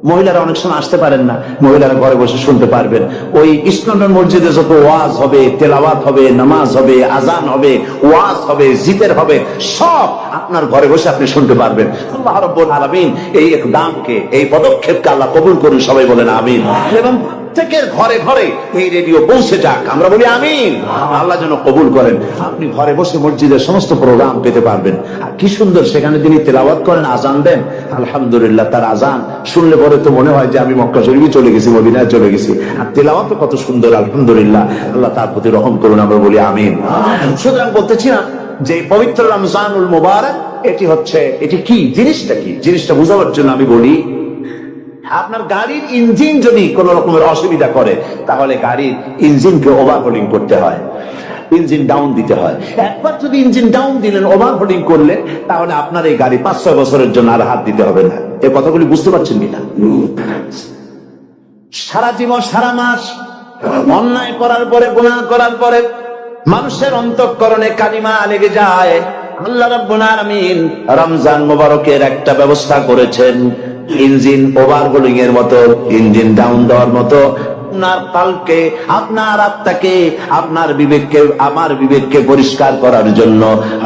মহিলারা অনেক সময় আসতে পারেন না, মহিলারা ঘরে বসে শুনতে পারবেন। ওই ইস্ট লন্ডন মসজিদে যত ওয়াজ হবে, তেলাওয়াত হবে, নামাজ হবে, আজান হবে, ওয়াজ হবে, জিকির হবে, সব আপনার ঘরে বসে আপনি শুনতে পারবেন। আল্লাহ রাব্বুল আলামিন এই ইকদামকে, এই পদক্ষেপকে আল্লাহ কবুল করুন, সবাই বলেন আমিন। এবং প্রত্যেকের ঘরে ঘরে এই রেডিও পৌঁছে যাক, আমরা বলি আমিন। আল্লাহ যেন কবুল করেন। আপনি ঘরে বসে মসজিদের সমস্ত প্রোগ্রাম পেতে পারবেন। আর কি সুন্দর সেখানে তিনি তেলাওয়াত করেন, আজান দেন। আলহামদুলিল্লাহ, তার আজান শুনলে পরে তো মনে হয় যে আমি মক্কা শরীফে চলে গেছি, মদিনায় চলে গেছি। আর তেলাওয়াত কত সুন্দর, আলহামদুলিল্লাহ। আল্লাহ তার প্রতি রহম করুন, আমরা বলি আমিন। সুতরাং বলতেছিলাম যে পবিত্র রমজানুল মুবারক এটি কি জিনিসটা, কি জিনিসটা বোঝাবার জন্য আমি বলি, আপনার গাড়ির ইঞ্জিন যদি কোন রকমের অসুবিধা করে তাহলে গাড়ির ইঞ্জিনকে ওভারহোলিং করতে হয়, ইঞ্জিন ডাউন দিতে হয়। একবার যদি ইঞ্জিন ডাউন দিলেন, ওভারহোলিং করলে, তাহলে আপনার এই গাড়ি 5-6 বছরের জন্য আর হাত দিতে হবে না। এই কথাগুলি বুঝতে পারছেন কিনা? সারা জীবন, সারা মাস অন্যায় করার পরে, গুনাহ করার পরে মানুষের অন্তঃকরণে কালিমা লেগে যায়। আল্লাহ রাব্বুল আলামিন রমজান মুবারকের একটা ব্যবস্থা করেছেন, ইঞ্জিন ওভারহোলিং এর মতো, ইঞ্জিন ডাউন দেওয়ার মতো। আপনার কালকে, আপনার আত্মাকে, আপনার বিবেককে, আমার বিবেককে পরিষ্কার করার জন্য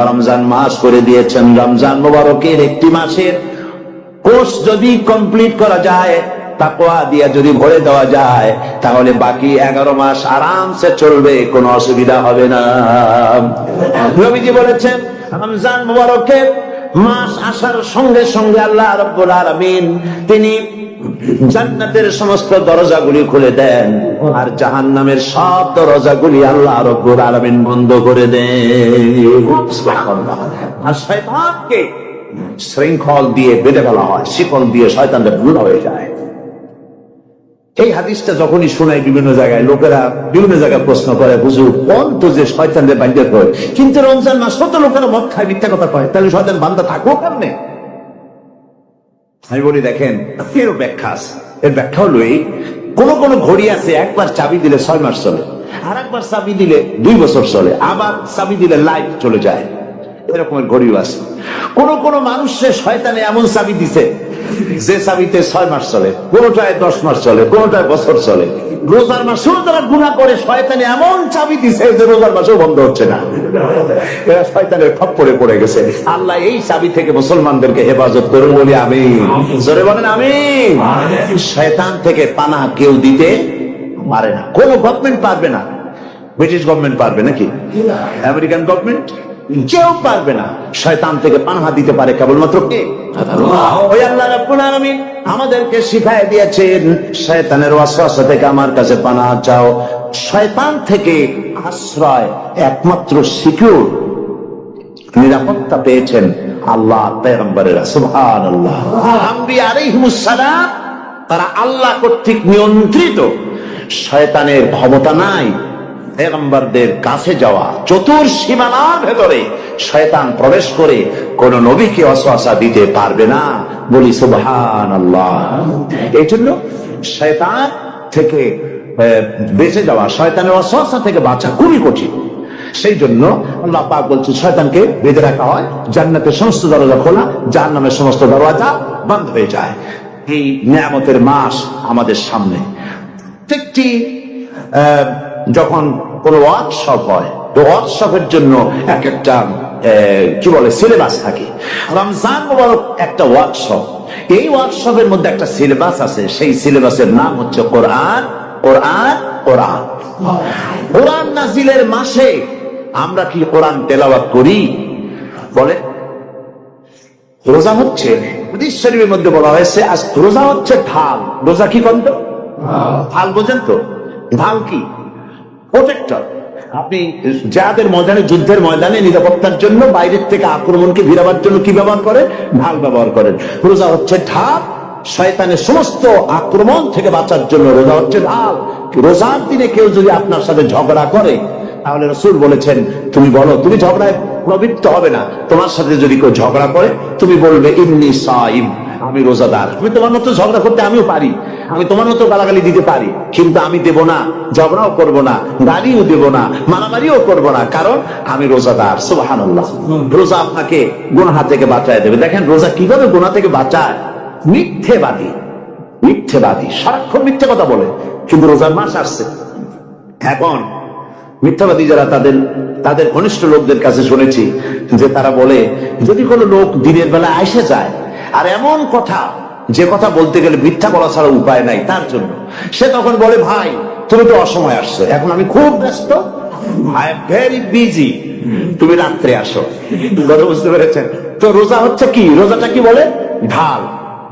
রমজান মাস করে দিয়েছেন। রমজান মুবারকের একটি মাসের কোর্স যদি কমপ্লিট করা যায়, তাকওয়া দিয়া যদি ভরে দেওয়া যায়, তাহলে বাকি 11 মাস আরামসে চলবে, কোনো অসুবিধা হবে না। নবীজি বলেছেন, রমজান মুবারকের মাস আসার সঙ্গে সঙ্গে আল্লাহ রাব্বুল আলামিন তিনি জান্নাতের সমস্ত দরজাগুলি খুলে দেন, আর জাহান্নামের সব দরজাগুলি আল্লাহ রাব্বুল আলামিন বন্ধ করে দেন। সুবহানাল্লাহ। আর শয়তানকে শৃঙ্খল দিয়ে বেঁধে ফেলা হয়, শিকল দিয়ে শয়তানটা ভুল হয়ে যায়। এই হাদিসটা যখনই শোনায় বিভিন্ন জায়গায় লোকেরা বিভিন্ন জায়গায় প্রশ্ন করে, হুজুর কোন তো যে শয়তানদের বান্ধা করে, কিন্তু রমজান মাস কত লোকেরা মদ খায়, মিথ্যা কথা কয়, তাহলে শয়তান বান্ধা থাকবো কেমনে? আমি বলি দেখেন, এর ব্যাখ্যা আছে। এর ব্যাখ্যা হলো এই, কোন কোন ঘড়ি আছে একবার চাবি দিলে 6 মাস চলে, আর একবার চাবি দিলে 2 বছর চলে, আবার চাবি দিলে লাইফ চলে যায়, এরকমের ঘড়িও আছে। কোন কোন মানুষের শয়তানে এমন চাবি দিছে যে চাবিতে 6 মাস চলে, কোনটায় 10 মাস চলে, কোনটায় বছর চলে। রোজার মাসেও তারা গুনাহ করে, শয়তানে এমন চাবি দিছে যে রোজার মাসেও বন্ধ হচ্ছে না। এরা শয়তানের খপ্পরে পড়ে গেছে। আল্লাহ এই চাবি থেকে মুসলমানদেরকে হেফাজত করুন, বলি আমিন। জোরে বলেন আমিন। শয়তান থেকে পানাহ কেউ দিতে পারে না, কোন গভর্নমেন্ট পারবে না। ব্রিটিশ গভর্নমেন্ট পারবে নাকি? আমেরিকান গভর্নমেন্ট কেউ পারবে না। শয়তান থেকে পানাহা দিতে পারে কেবলমাত্র কে? ওই আল্লাহ রাব্বুল আলামিন আমাদেরকে শিখায় দিয়েছেন, শয়তানের ওয়াসওয়াসা থেকে আমার কাছে পানাহা চাও। শয়তান থেকে আশ্রয় একমাত্র সিকিউর নিরাপত্তা পেয়েছেন আল্লাহ পয়গম্বরেরা। সুবহানাল্লাহ। আম্বিয়া আলাইহিমুস সালাম তারা আল্লাহ কর্তৃক নিয়ন্ত্রিত, শয়তানের ক্ষমতা নাই পয়গম্বরদের কাছে যাওয়া। চতুর্সীমানার ভেতরে শয়তান প্রবেশ করে কোন নবীকে ওয়াসওয়াসা দিতে পারবে না, বলি সুবহানাল্লাহ। এই জন্য শয়তান থেকে বেঁচে যাওয়া, শয়তানের ওয়াসওয়াসা থেকে বাঁচা খুবই কঠিন। সেই জন্য আল্লাহ পাক বলছে শয়তানকে বেঁধে রাখা হয়, জান্নাতের সমস্ত দরজা খোলা, জাহান্নামের সমস্ত দরজা বন্ধ হয়ে যায়। এই নিয়ামতের মাস আমাদের সামনে। প্রত্যেকটি যখন কোন ওয়ার্কশপ হয়, তো ওয়ার্কশপের জন্য এক একটা কি বলে সিলেবাস থাকে। রমজান মুবারক একটা ওয়ার্কশপ, এই ওয়ার্কশপের মধ্যে একটা সিলেবাস আছে, সেই সিলেবাসের নাম হচ্ছে কোরআন। কোরআন কোরআন কোরআন নাজিলের মাসে আমরা কি কোরআন তেলাওয়াত করি? বলে রোজা হচ্ছে, হাদিস শরীফের মধ্যে বলা হয়েছে আজ রোজা হচ্ছে ঢাল। রোজা কি কন্ত ঢাল বোঝেন তো? ঢাল কি? প্রোটেক্টর। আপনি যাদের ময়দানে, যুদ্ধের ময়দানে নিরাপত্তার জন্য বাইরের থেকে আক্রমণকে ভিড়াবার জন্য কি ব্যবহার করেন? ঢাল ব্যবহার করেন। রোজা হচ্ছে ঢাল, শয়তানের সমস্ত আক্রমণ থেকে বাঁচার জন্য রোজা হচ্ছে ঢাল। রোজার দিনে কেউ যদি আপনার সাথে ঝগড়া করে, তাহলে রাসূল বলেছেন তুমি বলো, তুমি ঝগড়ায় প্রবৃত্ত হবে না। তোমার সাথে যদি কেউ ঝগড়া করে, তুমি বলবে ইন্নী সাইম, আমি রোজাদার। তুমি তোমার মতো ঝগড়া করতে আমিও পারি, আমি তোমার মতো গালাগালি দিতে পারি, কিন্তু আমি দেব না, ঝগড়াও করব না, গালিও দেব না, মারামারিও করব না, কারণ আমি রোজাদার। সুবহানাল্লাহ। রোজা আপনাকে গুনাহ থেকে বাঁচায় দেবে। দেখেন রোজা কিভাবে গুনাহ থেকে বাঁচায়। মিথ্যেবাদী, মিথ্যেবাদী সারাক্ষণ মিথ্যে কথা বলে, কিন্তু রোজার মাস আসছে, এখন মিথ্যাবাদী যারা তাদের ঘনিষ্ঠ লোকদের কাছে শুনেছি যে তারা বলে, যদি কোনো লোক দিনের বেলা এসে যায় আর এমন কথা, যে কথা বলতে গেলে মিথ্যা বলা ছাড়া উপায় নাই তার জন্য, সে তখন বলে ভাই তুমি তো অসময় আসছো, এখন আমি খুব ব্যস্ত, আই এম ভেরি বিজি, তুমি রাত্রে আসো। কথা বুঝতে পেরেছেন তো? রোজা হচ্ছে কি? রোজাটা কি বলে? ঢাল।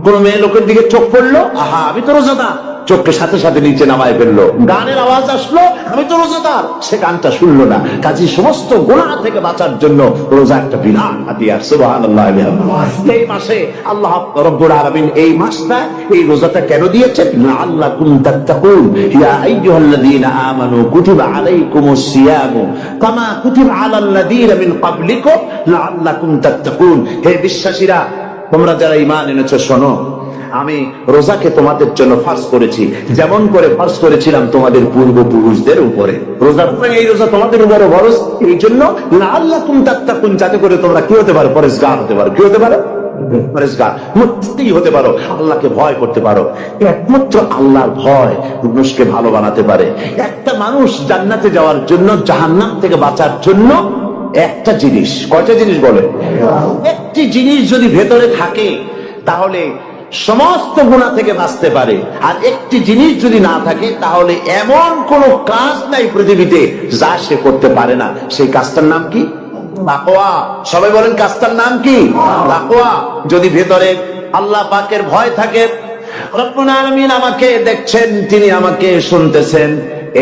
কোন মেয়ে লোকের দিকে চোখ পড়লো, আহা আমি তো রোজাদার, চোখকে সাথে সাথে নিচে নামায় ফেললো। গানের আওয়াজ আসলো, আমি তো রোজাদার, সে গানটা শুনলো না। কাজী সমস্ত গুনাহ থেকে বাঁচার জন্য রোজা একটা বিরাট হাতিয়ার। সুবহানাল্লাহ। এই মাসে আল্লাহ রাব্বুল আলামিন এই মাসটা, এই রোজাটা কেন দিয়েছেন? লাআল্লাকুম তাত্তাকুন, ইয়া আইয়ুহাল্লাযীনা আমানু কুতিবা আলাইকুমুস সিয়ামু কামা কুতিবা আলাল্লাযীনা মিন ক্বাবলিকুম লাআল্লাকুম তাত্তাকুন। হে বিশ্বাসীরা, তোমরা যারা ঈমান এনেছো, শোনো, আমি রোজাকে তোমাদের জন্য ফার্জ করেছি, যেমন করে ফার্জ করেছিলাম তোমাদের পূর্বপুরুষদের উপরে। রোজা, এই রোজা তোমাদের উপরে ফরজ, এই জন্য লাআল্লাকুম তাত্তাকুন, যাতে করে তোমরা কি হতে পারো? পরেজগার হতে পারো। কি হতে পারো? পরেজগার, মুত্তাকি হতে পারো, আল্লাহকে ভয় করতে পারো। একমাত্র আল্লাহর ভয় মানুষকে ভালো বানাতে পারে। একটা মানুষ জান্নাতে যাওয়ার জন্য, জাহান্নাম থেকে বাঁচার জন্য একটা জিনিস, কয়টা জিনিস বলে? একটি জিনিস যদি ভেতরে থাকে তাহলে সমস্ত গুনাহ থেকে বাঁচতে পারে। আর একটি জিনিস যদি না থাকে তাহলে এমন কোন কাজ নাই পৃথিবীতে যা সে করতে পারে না। সেই কাজটার নাম কি? তাকওয়া। সবাই বলেন কাজটার নাম কি? তাকওয়া। যদি ভেতরে আল্লাহ পাকের ভয় থাকে, রব্বুল আলামিন আমাকে দেখছেন, তিনি আমাকে শুনতেছেন,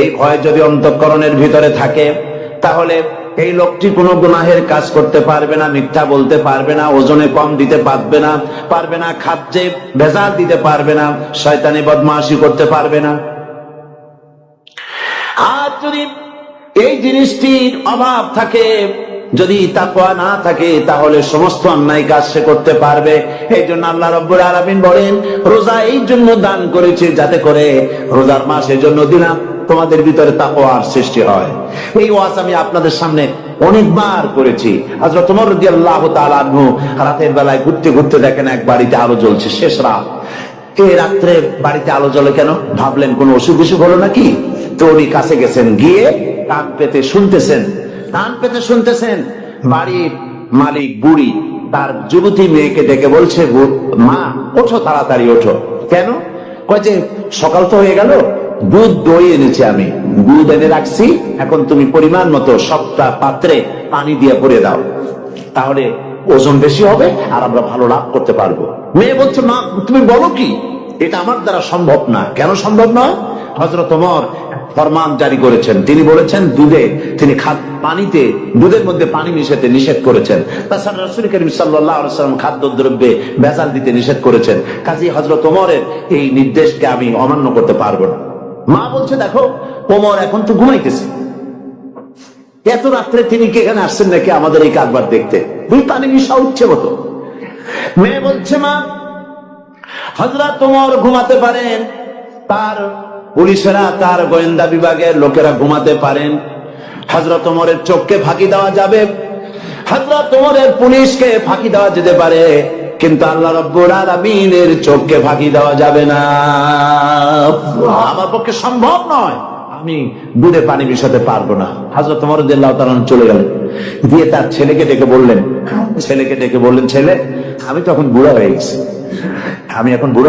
এই ভয় যদি অন্তঃকরণের ভিতরে থাকে, তাহলে এই লোকটি কোনো গুনাহের কাজ করতে পারবে না, মিথ্যা বলতে পারবে না, ওজনে কম দিতে পারবে না, খাদ্যে ভেজাল দিতে পারবে না, শয়তানি বদমাশি করতে পারবে না। আর যদি এই জিনিসটির অভাব থাকে, যদি তাকওয়া না থাকে, তাহলে সমস্ত অন্যায় কাজ সে করতে পারবে। এই জন্য আল্লাহ রাব্বুল আলামিন বলেন, রোজা এই জন্য দান করেছে যাতে করে রোজার মাস এই জন্য দিলাম তোমাদের ভিতরে তাকওয়ার সৃষ্টি হয়। এই ওয়াজ আমি আপনাদের সামনে অনেকবার করেছি। হযরত ওমর রাদিয়াল্লাহু তাআলা আনহু রাতের বেলায় ঘুরতে ঘুরতে দেখেন এক বাড়িতে আলো জ্বলছে, শেষ রাত। এই রাত্রে বাড়িতে আলো জ্বলে কেন? ভাবলেন কোন অসুখ বিসুখ হলো নাকি। তো উনি কাছে গেছেন, গিয়ে কান পেতে শুনতেছেন। বাড়ির মালিক বুড়ি তার যুবতী মেয়েকে ডেকে বলছে, মা ওঠো, তাড়াতাড়ি ওঠো। কেন? কয় যে সকাল তো হয়ে গেল, দুধ দই এনেছি, আমি দুধ এনে রাখছি, এখন তুমি পরিমাণ মতো সবটা পাত্রে পানি দিয়ে ভরে দাও, তাহলে ওজন বেশি হবে আর আমরা ভালো লাভ করতে পারবো। মেয়ে বলছে, মা তুমি বলো কি, এটা আমার দ্বারা সম্ভব না। কেন সম্ভব নয়? হযরত ওমর ফরমান জারি করেছেন, তিনি বলেছেন পানিতে দুধের মধ্যে পানি মিশাতে নিষেধ করেছেন। তাছাড়া রাসূল করিম সাল্লাল্লাহু আলাইহি ওয়াসাল্লাম খাদ্যদ্রব্যে ভেজাল দিতে নিষেধ করেছেন। কাজী হযরত ওমরের এই নির্দেশকে আমি অমান্য করতে পারবো না। মা বলছে, দেখো ওমর এখন তো ঘুমাইতেছে, এত রাত্রে তিনি কি এখানে আসছেন নাকি আমাদের এই কারবার দেখতে? দুই পানি মিশা উঠছে মতো। মেয়ে বলছে, মা হযরত ওমর ঘুমাতে পারেন, তার পুলিশেরা, তার গোয়েন্দা বিভাগের লোকেরা ঘুমাতে পারেন, হযরত ওমরের চোখকে ফাঁকি দেওয়া যাবে, হযরত ওমরের পুলিশকে ফাঁকি দেওয়া যেতে পারে, কিন্তু আল্লাহ রাব্বুল আলামিনের চোখকে ফাঁকি দেওয়া যাবে না। আমার পক্ষে সম্ভব নয়, আমি দুধে পানি মিশাতে পারবো না। হযরত ওমর রাদিয়াল্লাহু তাআলা চলে গেলেন, দিয়ে তার ছেলেকে ডেকে বললেন, ছেলে আমি তো এখন বুড়া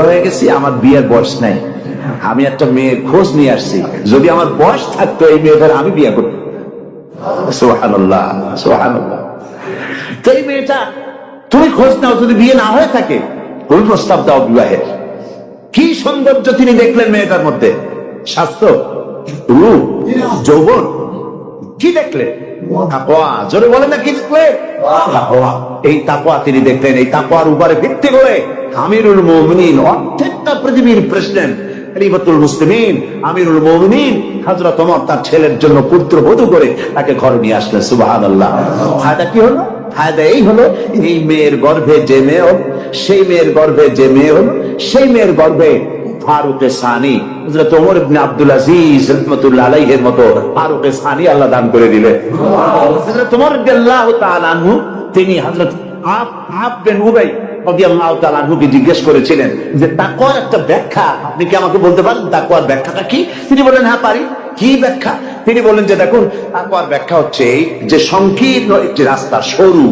হয়ে গেছি, আমার বিয়ের বয়স নাই, আমি একটা মেয়ের খোঁজ নিয়ে আসছি, যদি আমার বয়স থাকতো এই মেয়েটার আমি বিয়ে করতাম। সুবহানাল্লাহ, সুবহানাল্লাহ। তো এই মেয়েটা তুমি খোঁজ নাও, যদি বিয়ে না হয়ে থাকে তুমি প্রস্তাব দাও বিবাহের। কি সৌন্দর্য তিনি দেখলেন মেয়েটার মধ্যে, স্বাস্থ্য, রূপ, যৌবন, কি দেখলেন? তাকওয়া। জোরে বলেন না, কি দেখলেন? তাকওয়া। এই তাকওয়া তিনি দেখলেন। এই তাকওয়ার উপরে ভিত্তি করে আমিরুল মুমিনিন, অর্ধেকটা পৃথিবীর প্রেসিডেন্ট, খলিফাতুল মুসলিমিন, আমিরুল মুমিনিন হযরত ওমর তার ছেলের জন্য পুত্রবধূ করে তাকে ঘরে নিয়ে আসলেন। সুবহানাল্লাহ। ফায়দা কি হলো? ফায়দা এই হলো, এই মেয়ের গর্ভে যে মেয়ে হল, সেই মেয়ের গর্ভে ফারুকে সানি হযরত ওমর ইবনে আব্দুল আজিজ রাহমাতুল্লাহ আলাইহির মতো ফারুকে সানি আল্লাহ দান করে দিলেন। হযরত ওমর রাদিয়াল্লাহু তাআলা আনহু তিনি হযরত আব বিন উবাই রাদিয়াল্লাহু তাআলা আনহুকে জিজ্ঞেস করেছিলেন যে তাকওয়ার একটা ব্যাখ্যা আপনি কি আমাকে বলতে পারেন, তাকওয়ার ব্যাখ্যাটা কি? তিনি বলেন, হ্যাঁ পারি। কি ব্যাখ্যা? তিনি বলেন যে দেখুন, তাকওয়ার ব্যাখ্যা হচ্ছে এই যে সংকীর্ণ একটি রাস্তা, সরু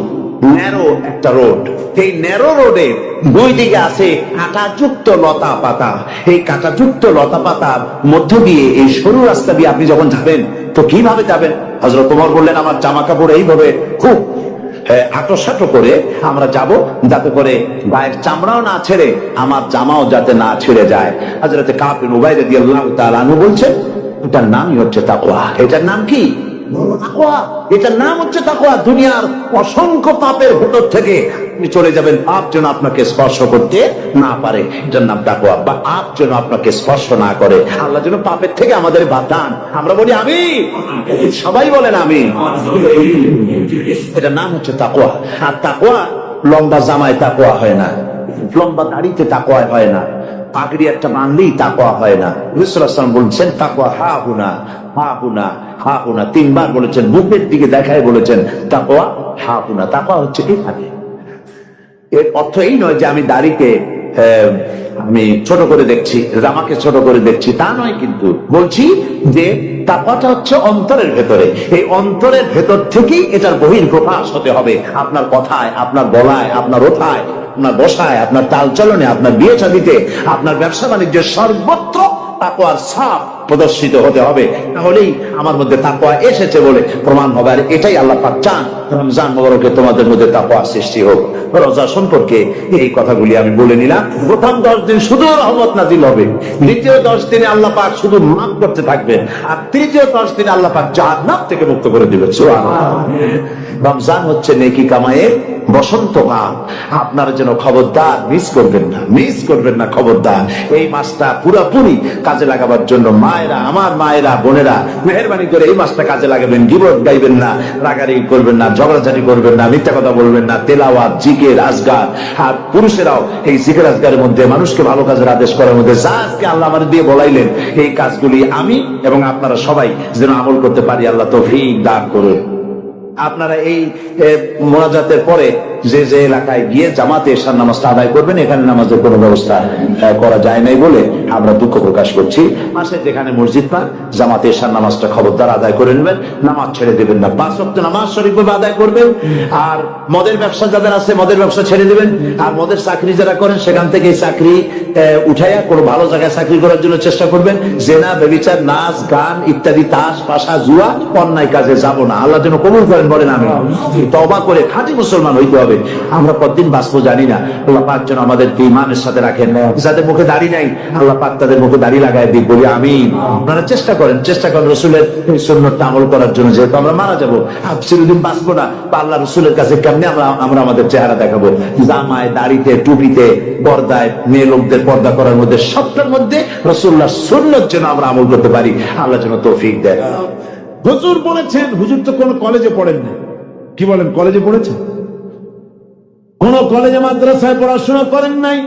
ন্যারো একটা রোড, এই ন্যারো রোডে দুই দিকে আছে কাঁটাযুক্ত লতা পাতা, এই কাঁটাযুক্ত লতা পাতার মধ্য দিয়ে এই সরু রাস্তা দিয়ে আপনি যখন যাবেন তো কিভাবে যাবেন? হযরত ওমর বললেন, আমার জামা কাপড় এইভাবে খুব আটোসাটো করে আমরা যাব, যাতে করে গায়ের চামড়াও না ছেড়ে আমার জামাও যাতে না ছিঁড়ে যায়। হযরত কাব বিন উবাই রাদিয়াল্লাহু তাআলা আনহু বলছেন, এটার নামই হচ্ছে তাকওয়া। এটার নাম কি? তাকওয়া। এটার নাম হচ্ছে তাকওয়া। দুনিয়ার অসংখ্য পাপের ভেতর থেকে আপনি চলে যাবেন, পাপ যেন আপনাকে স্পর্শ করতে না পারে, এটার নাম তাকওয়া। বা পাপ যেন আপনাকে স্পর্শ না করে, আল্লাহ যেন পাপের থেকে আমাদের বাঁচান। আমরা বলি আমিন, সবাই বলেন আমিন। এটার নাম হচ্ছে তাকওয়া। আর তাকওয়া লম্বা জামায় তাকওয়া হয় না, লম্বা দাড়িতে তাকওয়া হয় না, পাগড়ি একটা বানলেই তাকওয়া হয় না। রাসূলুল্লাহ সাল্লাল্লাহু আলাইহি ওয়াসাল্লাম বলছেন তাকওয়া হা হুনা, হা হুনা, হা হুনা, তিনবার বলেছেন, বুকের দিকে দেখায় বলেছেন তাকওয়া হা হুনা। তাকওয়া হচ্ছে এখানে। এর অর্থ এই নয় যে আমি দাড়িকে আমি ছোট করে দেখছি, জামাকে ছোট করে দেখছি, তা নয়। কিন্তু বলছি যে তাকওয়াটা হচ্ছে অন্তরের ভেতরে, এই অন্তরের ভেতর থেকেই এটার বহিঃপ্রকাশ হতে হবে আপনার কথায়, আপনার গলায়, আপনার ওঠায়, আপনার বসায়, আপনার চালচলনে, আপনার বিয়ে শাদীতে, আপনার ব্যবসা বাণিজ্যের সর্বত্র তাকওয়ার ছাপ প্রদর্শিত হতে হবে, তাহলেই আমার মধ্যে তাকওয়া এসেছে বলে প্রমাণ হবে। আর এটাই আল্লাহ পাক চান, রমজান মুবারকে তোমাদের মধ্যে তাকওয়া সৃষ্টি হোক। রোজা সম্পর্কে এই কথাগুলি আমি বলে নিলাম। প্রথম 10 দিন শুধু রহমত নাজিল হবে, দ্বিতীয় 10 দিনে আল্লাহ পাক শুধু মাফ করতে থাকবেন, আর তৃতীয় 10 দিনে আল্লাহ পাক জাহান্নাম থেকে মুক্ত করে দিবেন। সুবহানাল্লাহ। রমজান হচ্ছে নেকি কামাইয়ের বসন্তকাল। আপনারা যেন খবরদার মিস করবেন না, খবরদার। এই মাসটা পুরোপুরি কাজে লাগাবার জন্য মায়েরা, আমার মায়েরা, বোনেরা, মেহেরবানি করে এই মাসটা কাজে লাগাবেন। গীবত গাইবেন না, রাগারাগি করবেন না, ঝগড়াঝাটি করবেন না, মিথ্যা কথা বলবেন না, তেলাওয়াত, জিকির, আজগার। আর পুরুষেরাও এই জিকির আজগারের মধ্যে, মানুষকে ভালো কাজের আদেশ করার মধ্যে যা আজকে আল্লাহ আমার দিয়ে বলাইলেন, এই কাজগুলি আমি এবং আপনারা সবাই যেন আমল করতে পারি, আল্লাহ তৌফিক দান করুন। আপনারা এই মোনাজাতের পরে যে যে এলাকায় গিয়ে জামাতে এশার নামাজটা আদায় করবেন, এখানে নামাজের কোনো ব্যবস্থা করা যায় নাই বলে আমরা দুঃখ প্রকাশ করছি। পাশে যেখানে মসজিদ পান, জামাতে এশার নামাজটা খবরদার আদায় করে নেবেন, নামাজ ছেড়ে দেবেন না। 5 ওয়াক্ত নামাজ শরীফভাবে আদায় করবেন। আর মদের ব্যবসা যাদের আছে, মদের ব্যবসা ছেড়ে দেবেন। আর মদের চাকরি যারা করেন, সেখান থেকে চাকরি উঠাইয়া কোনো ভালো জায়গায় চাকরি করার জন্য চেষ্টা করবেন। জেনা, ব্যভিচার, নাচ, গান ইত্যাদি, তাস, পাশা, জুয়া, অন্যায় কাজে যাব না। আল্লাহ যেন কবুল করেন, বলেন আমি। তওবা করে খাঁটি মুসলমান হইতে হবে। আমরা কতদিন বাঁচবো জানি না, আল্লাহ পাক যেন আমাদেরকে ঈমানের সাথে রাখেন। যাদের মুখে দাড়ি নাই, আল্লাহ পাক তাদের মুখে দাড়ি লাগায় দিক, বলি আমিন। আপনারা চেষ্টা করেন রসুলের সুন্নতটা আমল করার জন্য। যেহেতু আমরা মারা যাবো, চিরদিন বাঁচবো না, আল্লাহ রসুলের কাছে কেমনে আমরা আমাদের চেহারা দেখাবো? জামায়, দাড়িতে, টুপিতে, পর্দায়, মেয়ে লোকদের পর্দা করার মধ্যে, সবটার মধ্যে রাসূলুল্লাহর সুন্নত যেন আমরা আমল করতে পারি। আল্লাহ যেন তৌফিক দেন। হুজুর বলেছেন, হুজুর তো কোন কলেজে পড়েন না, কি বলেন? কলেজে পড়েছেন? কোন কলেজে মাদ্রাসায় পড়াশোনা করেন নাই,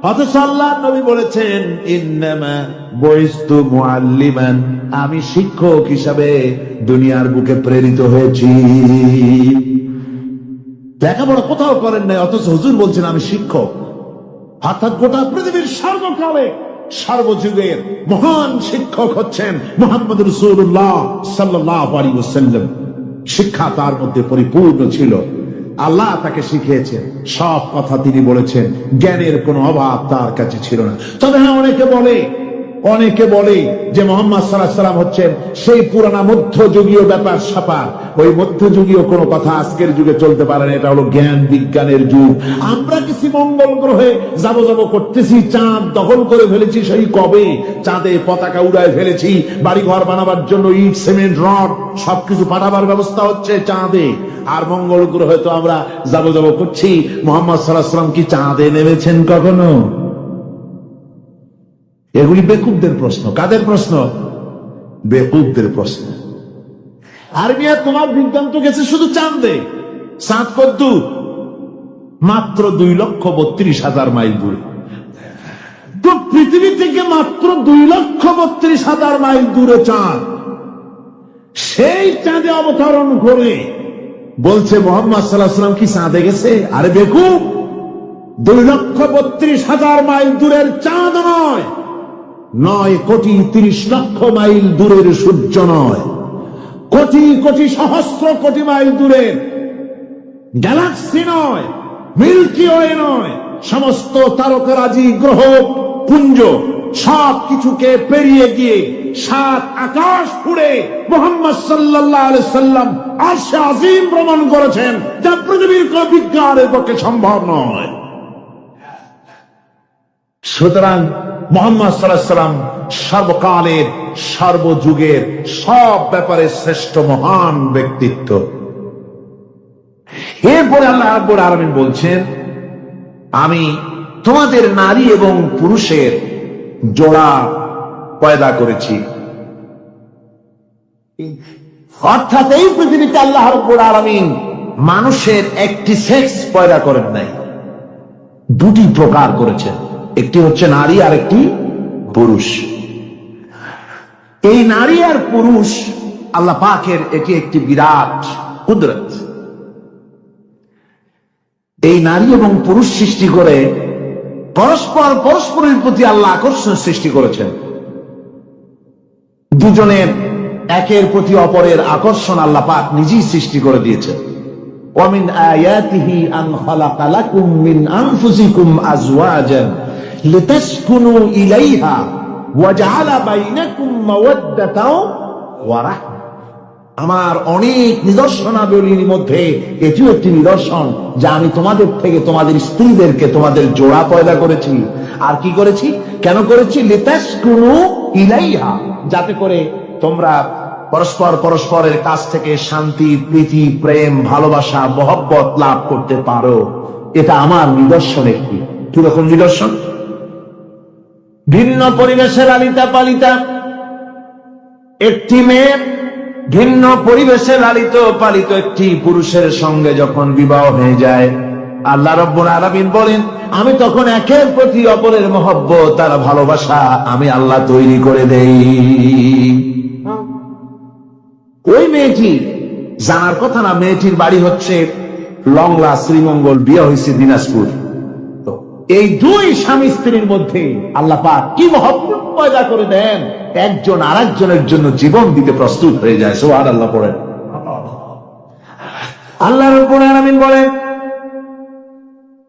অথচ আল্লাহ নবী বলেছেন ইন্নামা বুইস্তু মুআল্লিমান, আমি শিক্ষক হিসাবে দুনিয়ার বুকে প্রেরিত হয়েছি। লেখাপড়া কোথাও করেন নাই, অথচ হুজুর বলছেন আমি শিক্ষক। অর্থাৎ গোটা পৃথিবীর সর্বকালে সর্বযুগের মহান শিক্ষক হচ্ছেন মুহাম্মদ রাসূলুল্লাহ সাল্লাল্লাহু আলাইহি ওয়াসাল্লাম। শিক্ষা তার মধ্যে পরিপূর্ণ ছিল, আল্লাহ তাকে শিখিয়েছেন, সব কথা তিনি বলেছেন, জ্ঞানের কোনো অভাব তার কাছে ছিল না। তবে হ্যাঁ, অনেকে বলে যে মুহাম্মদ সাল্লাল্লাহু আলাইহি ওয়াসাল্লাম হচ্ছেন সেই পুরানা মধ্যযুগীয় ব্যাপার স্যাপার। ওই মধ্যযুগীয় কোনো কথা আজকের যুগে চলতে পারে না, এটা হলো জ্ঞান বিজ্ঞানের যুগ। আমরা কিছু মঙ্গল গ্রহে যাব করতেছি, চাঁদ দখল করে ফেলেছি সেই কবে, চাঁদে পতাকা উড়ায় ফেলেছি, বাড়িঘর বানাবার জন্য ইট, সিমেন্ট, রড সবকিছু পাঠাবার ব্যবস্থা হচ্ছে চাঁদে। আর মঙ্গল গ্রহে তো আমরা যাব করছি। মুহাম্মদ সাল্লাল্লাহু আলাইহি ওয়াসাল্লাম কি চাঁদে নেমেছেন কখনো? এগুলি বেকুবদের প্রশ্ন। কাদের প্রশ্ন? বেকুবদের প্রশ্ন। আর মিয়া, তোমার বিজ্ঞান তো গেছে শুধু চাঁদে। চাঁদ কদ্দূর? মাত্র 2,32,000 মাইল দূরে। তো পৃথিবী থেকে মাত্র 2,32,000 মাইল দূরে চাঁদ। সেই চাঁদে অবতরণ করে বলছে মুহাম্মদ সাল্লাল্লাহু আলাইহি ওয়াসাল্লাম কি চাঁদে গেছে? আরে বেকুব, 2,32,000 মাইল দূরের চাঁদ নয়, 9,30,00,000 মাইল দূরের সূর্য নয়, কোটি সহস্র কোটি মাইল দূরের গ্যালাক্সি নয়, মিল্কি ওয়ে নয়, সমস্ত তারকারাজি, গ্রহ পুঞ্জ সব কিছুকে পেরিয়ে গিয়ে 7 আকাশ ফুড়ে মুহাম্মদ সাল্লাল্লাহু আলাইহি সাল্লাম আরশে আজিম ভ্রমণ করেছেন, যা পৃথিবীর কোন বিজ্ঞানের পক্ষে সম্ভব নয়। সুতরাং মুহাম্মদ সাল্লাল্লাহু আলাইহি সাল্লাম সর্বকালের, সর্বযুগের, সব ব্যাপারে শ্রেষ্ঠ মহান ব্যক্তিত্ব। এরপরে আল্লাহ রাব্বুল আলামিন বলছেন, আমি তোমাদের নারী এবং পুরুষের জোড়া পয়দা করেছি। অর্থাৎ এই পৃথিবীতে আল্লাহ রাব্বুল আলামিন মানুষের একটি সেক্স পয়দা করেন নাই, 2টি প্রকার করেছেন, একটি হচ্ছে নারী আর একটি পুরুষ। এই নারী আর পুরুষ আল্লাহ পাকের এটি একটি বিরাট কুদরত। এই নারী এবং পুরুষ সৃষ্টি করে পরস্পরের প্রতি আল্লাহ আকর্ষণ সৃষ্টি করেছেন। দুজনের একের প্রতি অপরের আকর্ষণ আল্লাহ পাক নিজেই সৃষ্টি করে দিয়েছেন। ওয়ামিন আয়াতিহি আন খালাকা লাকুম মিন আনফুসিকুম আজওয়াজান লিতাসকুনু ইলাইহা ওয়াজআলা বাইনাকুম মাওয়াদ্দাতাও ওয়া রাহমা। আমার অনেক নিদর্শনাবলীর মধ্যে এটিও একটি নিদর্শন যে আমি তোমাদের থেকে তোমাদের স্ত্রীদেরকে তোমাদের জোড়া পয়দা করেছি। আর কি করেছি, কেন করেছি? লিতাসকুনু ইলাইহা, যাতে করে তোমরা পরস্পরের কাছ থেকে শান্তি, প্রীতি, প্রেম, ভালোবাসা, মহব্বত লাভ করতে পারো। এটা আমার নিদর্শন। একটি কিরকম নিদর্শন? ভিন্ন পরিবেশে লালিতা পালিতা একটি মেয়ে ভিন্ন পরিবেশে লালিত পালিত একটি পুরুষের সঙ্গে যখন বিবাহ হয়ে যায়, আল্লাহ রাব্বুল আলামিন বলেন, আমি তখন একের প্রতি অপরের মহব্বত আর ভালোবাসা আমি আল্লাহ তৈরি করে দেই। ওই মেয়েটি জানার কথা না, মেয়েটির বাড়ি হচ্ছে লংলা, শ্রীমঙ্গল, বিয়ে হয়েছে দিনাজপুর। এই দুই স্বামী স্ত্রীর মধ্যে আল্লাহ পাক কি মহব্বত পয়দা করে দেন, একজন আরেকজনের জন্য জীবন দিতে প্রস্তুত হয়ে যায়। সুবহানাল্লাহ পড়েন। আল্লাহ রাব্বুল আলামিন বলেন,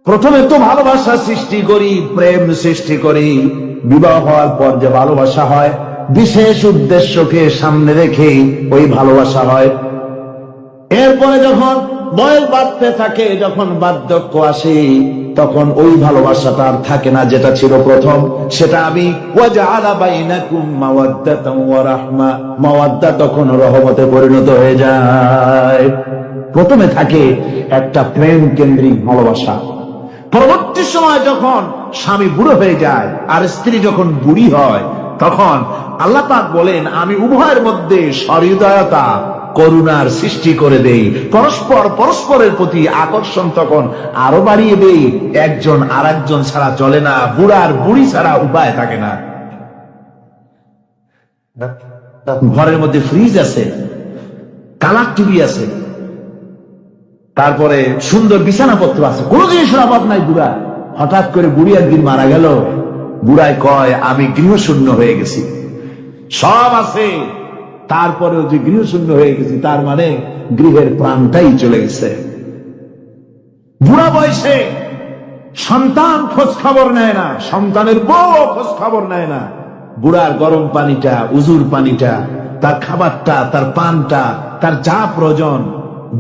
প্রথমে তো ভালোবাসা সৃষ্টি করি, প্রেম সৃষ্টি করি। বিবাহ হওয়ার পর যে ভালোবাসা হয়, বিশেষ উদ্দেশ্যকে সামনে রেখে ওই ভালোবাসা হয়। এরপরে যখন বয়স বাড়তে থাকে, যখন বার্ধক্য আসে, তখন ওই ভালোবাসাটা আর থাকে না যেটা ছিল প্রথম। সেটা আমি ওয়াজআলা বাইনাকুম মাওয়াদ্দাতাও ওয়া রাহমা, মাওয়াদ্দা তখন রহমতে পরিণত হয়ে যায়। প্রথমে থাকে একটা প্রেম কেন্দ্রিক ভালোবাসা। পরবর্তী সময় যখন স্বামী বুড়ো হয়ে যায় আর স্ত্রী যখন বুড়ি হয়, তখন আল্লাহ পাক বলেন, আমি উভয়ের মধ্যে সহৃদয়তা, করুণার সৃষ্টি করে দেই। পরস্পরের প্রতি আকর্ষণ তখন আরো বাড়িয়ে দেই। একজন আরেকজন ছাড়া চলে না, বুড়ার বুড়ি ছাড়া উপায় থাকে না। ঘরের মধ্যে ফ্রিজ আছে, কালার টিভি আছে, তারপরে সুন্দর বিছানাপত্র আছে, কোনো জিনিসের অভাব নাই। বুড়া হঠাৎ করে বুড়ি একদিন মারা গেল। বুড়ায় কয়, আমি গৃহশূন্য হয়ে গেছি। সব আছে, তারপরেও যে গৃহশূন্য হয়ে গেছি, তার মানে গৃহের প্রাণটাই চলে গেছে। বুড়া বয়সে সন্তান খোঁজ খবর নেয় না, সন্তানের বউ খোঁজ খবর নেয় না। বুড়ার গরম পানিটা, উজুর পানিটা, তার খাবারটা, তার পানটা, তার যা প্রয়োজন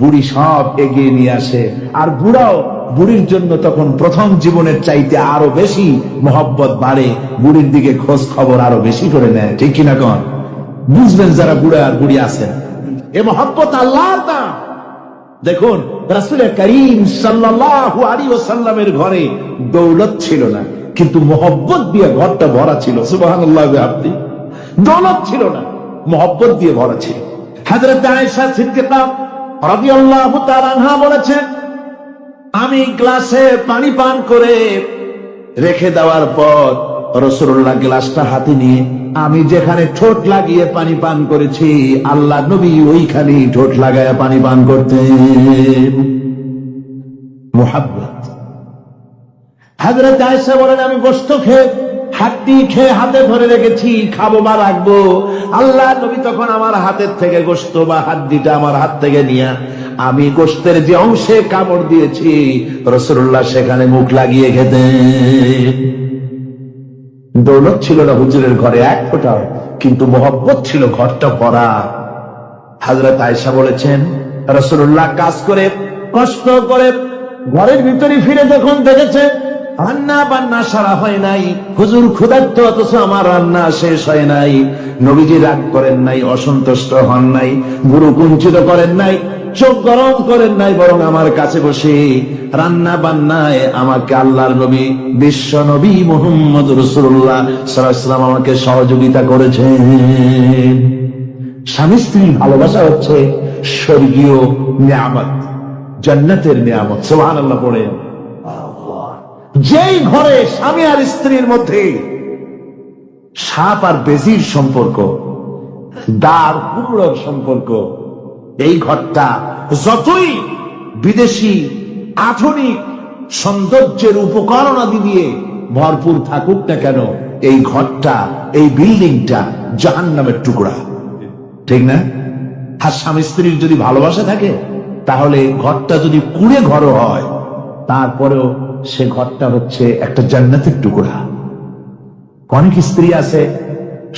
বুড়ি সব এগিয়ে নিয়ে আসে। আর বুড়াও বুড়ির জন্য তখন প্রথম জীবনের চাইতে আরো বেশি মহব্বত বাড়ে, বুড়ির দিকে খোঁজ খবর আরো বেশি করে নেয়। ঠিক কিনা কন? বুঝবেন যারা বুড়া আর বুড়ি আছেন, এ মহব্বত আল্লাহর দান। দেখুন, রাসূল করিম সাল্লাল্লাহু আলাইহি ওয়াসাল্লামের ঘরে দৌলত ছিল না, কিন্তু মহব্বত দিয়ে ঘরটা ভরা ছিল। সুবহানাল্লাহ। আপনি দৌলত ছিল না, মহব্বত দিয়ে ভরা ছিল। হযরত আয়েশা সিদ্দিকা রাদিয়াল্লাহু তাআলা আনহা বলেছেন, আমি গ্লাসে পানি পান করে রেখে দেওয়ার পর রাসূলুল্লাহ গ্লাসটা হাতে নিয়ে আমি যেখানে ঠোঁট লাগিয়ে পানি পান করেছি, আল্লাহ নবী ওইখানে ঠোঁট লাগায়া পানি পান করতেন। মুহাব্বত। হযরত আয়েশা বলেন, আমি গোশত খেয়ে হাড্ডি খেয়ে হাতে ধরে রেখেছি, খাবো বা রাখবো। আল্লাহ নবী তখন আমার হাতের থেকে গোশত বা হাড্ডিটা আমার হাত থেকে নিয়ে আমি গোশতের যে অংশে কামড় দিয়েছি, রাসূলুল্লাহ সেখানে মুখ লাগিয়ে খেতেন। দৌলত ছিল না হুজুরের ঘরে এক ফোঁটাও, কিন্তু মহব্বত ছিল ঘরটা ভরা। হযরত আয়েশা বলেছেন, রাসূলুল্লাহ কাজ করে কষ্ট করে ঘরের ভিতরে ফিরে যখন দেখেছে রান্না বান্না সারা হয় নাই, হুজুর ক্ষুধার্ত, অথচ আমার রান্না শেষ হয় নাই, নবীজি রাগ করেন নাই, অসন্তুষ্ট হন নাই, ভুরু কুঞ্চিত করেন নাই, চোখ গরম করেন নাই, বরং আমার কাছে বসে রান্না বান্নায় আমাকে আল্লাহর নবী, বিশ্ব নবী মুহাম্মদ রাসূলুল্লাহ সাল্লাল্লাহু আলাইহি ওয়াসাল্লাম আমাকে সহযোগিতা করেছেন। স্বামী স্ত্রীর ভালোবাসা হচ্ছে স্বর্গীয় নিয়ামত, জান্নাতের নিয়ামত। সুবহানাল্লাহ পড়েন। যেই ঘরে স্বামী আর স্ত্রীর মধ্যে সাপ আর বেজির সম্পর্ক, দার কুমড়োর সম্পর্ক, এই ঘরটা যতই বিদেশি আধুনিক সৌন্দর্যের উপকরণ আদি দিয়ে ভরপুর থাকুক না কেন, এই ঘরটা, এই বিল্ডিংটা জাহান্নামের টুকরা। ঠিক না? আর স্বামী স্ত্রীর যদি ভালোবাসা থাকে, তাহলে ঘরটা যদি কুড়ে ঘর হয়, তারপরেও সে ঘরটা হচ্ছে একটা জান্নাতের টুকরা। অনেক স্ত্রী আছে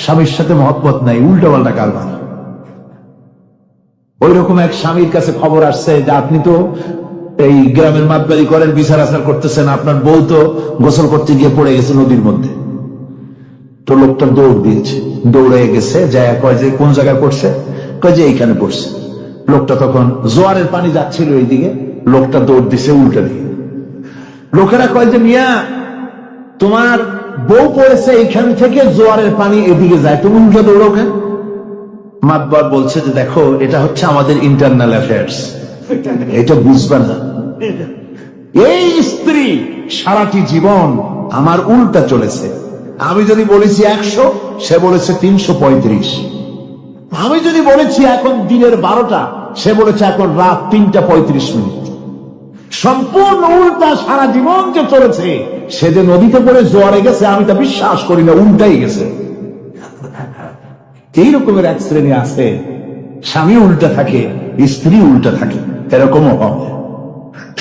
স্বামীর সাথে মহব্বত নাই, উল্টো পাল্টা কারবার। ওই রকম এক স্বামীর কাছে খবর আসছে যে আপনি তো এই গ্রামের মাতবাড়ি করেন, বিচার আচার করতেছেন, আপনার বউ তো গোসল করতে গিয়ে পড়ে গেছে নদীর মধ্যে। তো লোকটা দৌড় দিয়েছে, দৌড়ে গেছে, যায় কয় যে কোন জায়গায় পড়ছে, কয় যে এইখানে পড়ছে। লোকটা তখন জোয়ারের পানি যাচ্ছিল এইদিকে, লোকটা দৌড় দিছে উল্টা দিকে। লোকেরা কয় যে মিয়া তোমার বউ পড়েছে এইখান থেকে জোয়ারের পানি এদিকে যায়, তুমি উল্টা দৌড়াও কেন? মাতবার বলছে যে দেখো এটা হচ্ছে আমাদের ইন্টারনাল অ্যাফেয়ার্স, এটা বুঝবা না। এই স্ত্রী সারাটি জীবন আমার উল্টা চলেছে। আমি যদি বলেছি 100, সে বলেছে 335। আমি যদি বলেছি এখন দিনের 12টা, সে বলেছে এখন রাত 3:35। সম্পূর্ণ উল্টা সারা জীবন যে চলেছে। সে যে নদীতে পড়ে জোয়ারে গেছে আমি তা বিশ্বাস করি না, উল্টাই গেছে। এই রকমের এক শ্রেণী আছে, স্বামী উল্টা থাকে, স্ত্রী উল্টা থাকে, এরকমও হবে।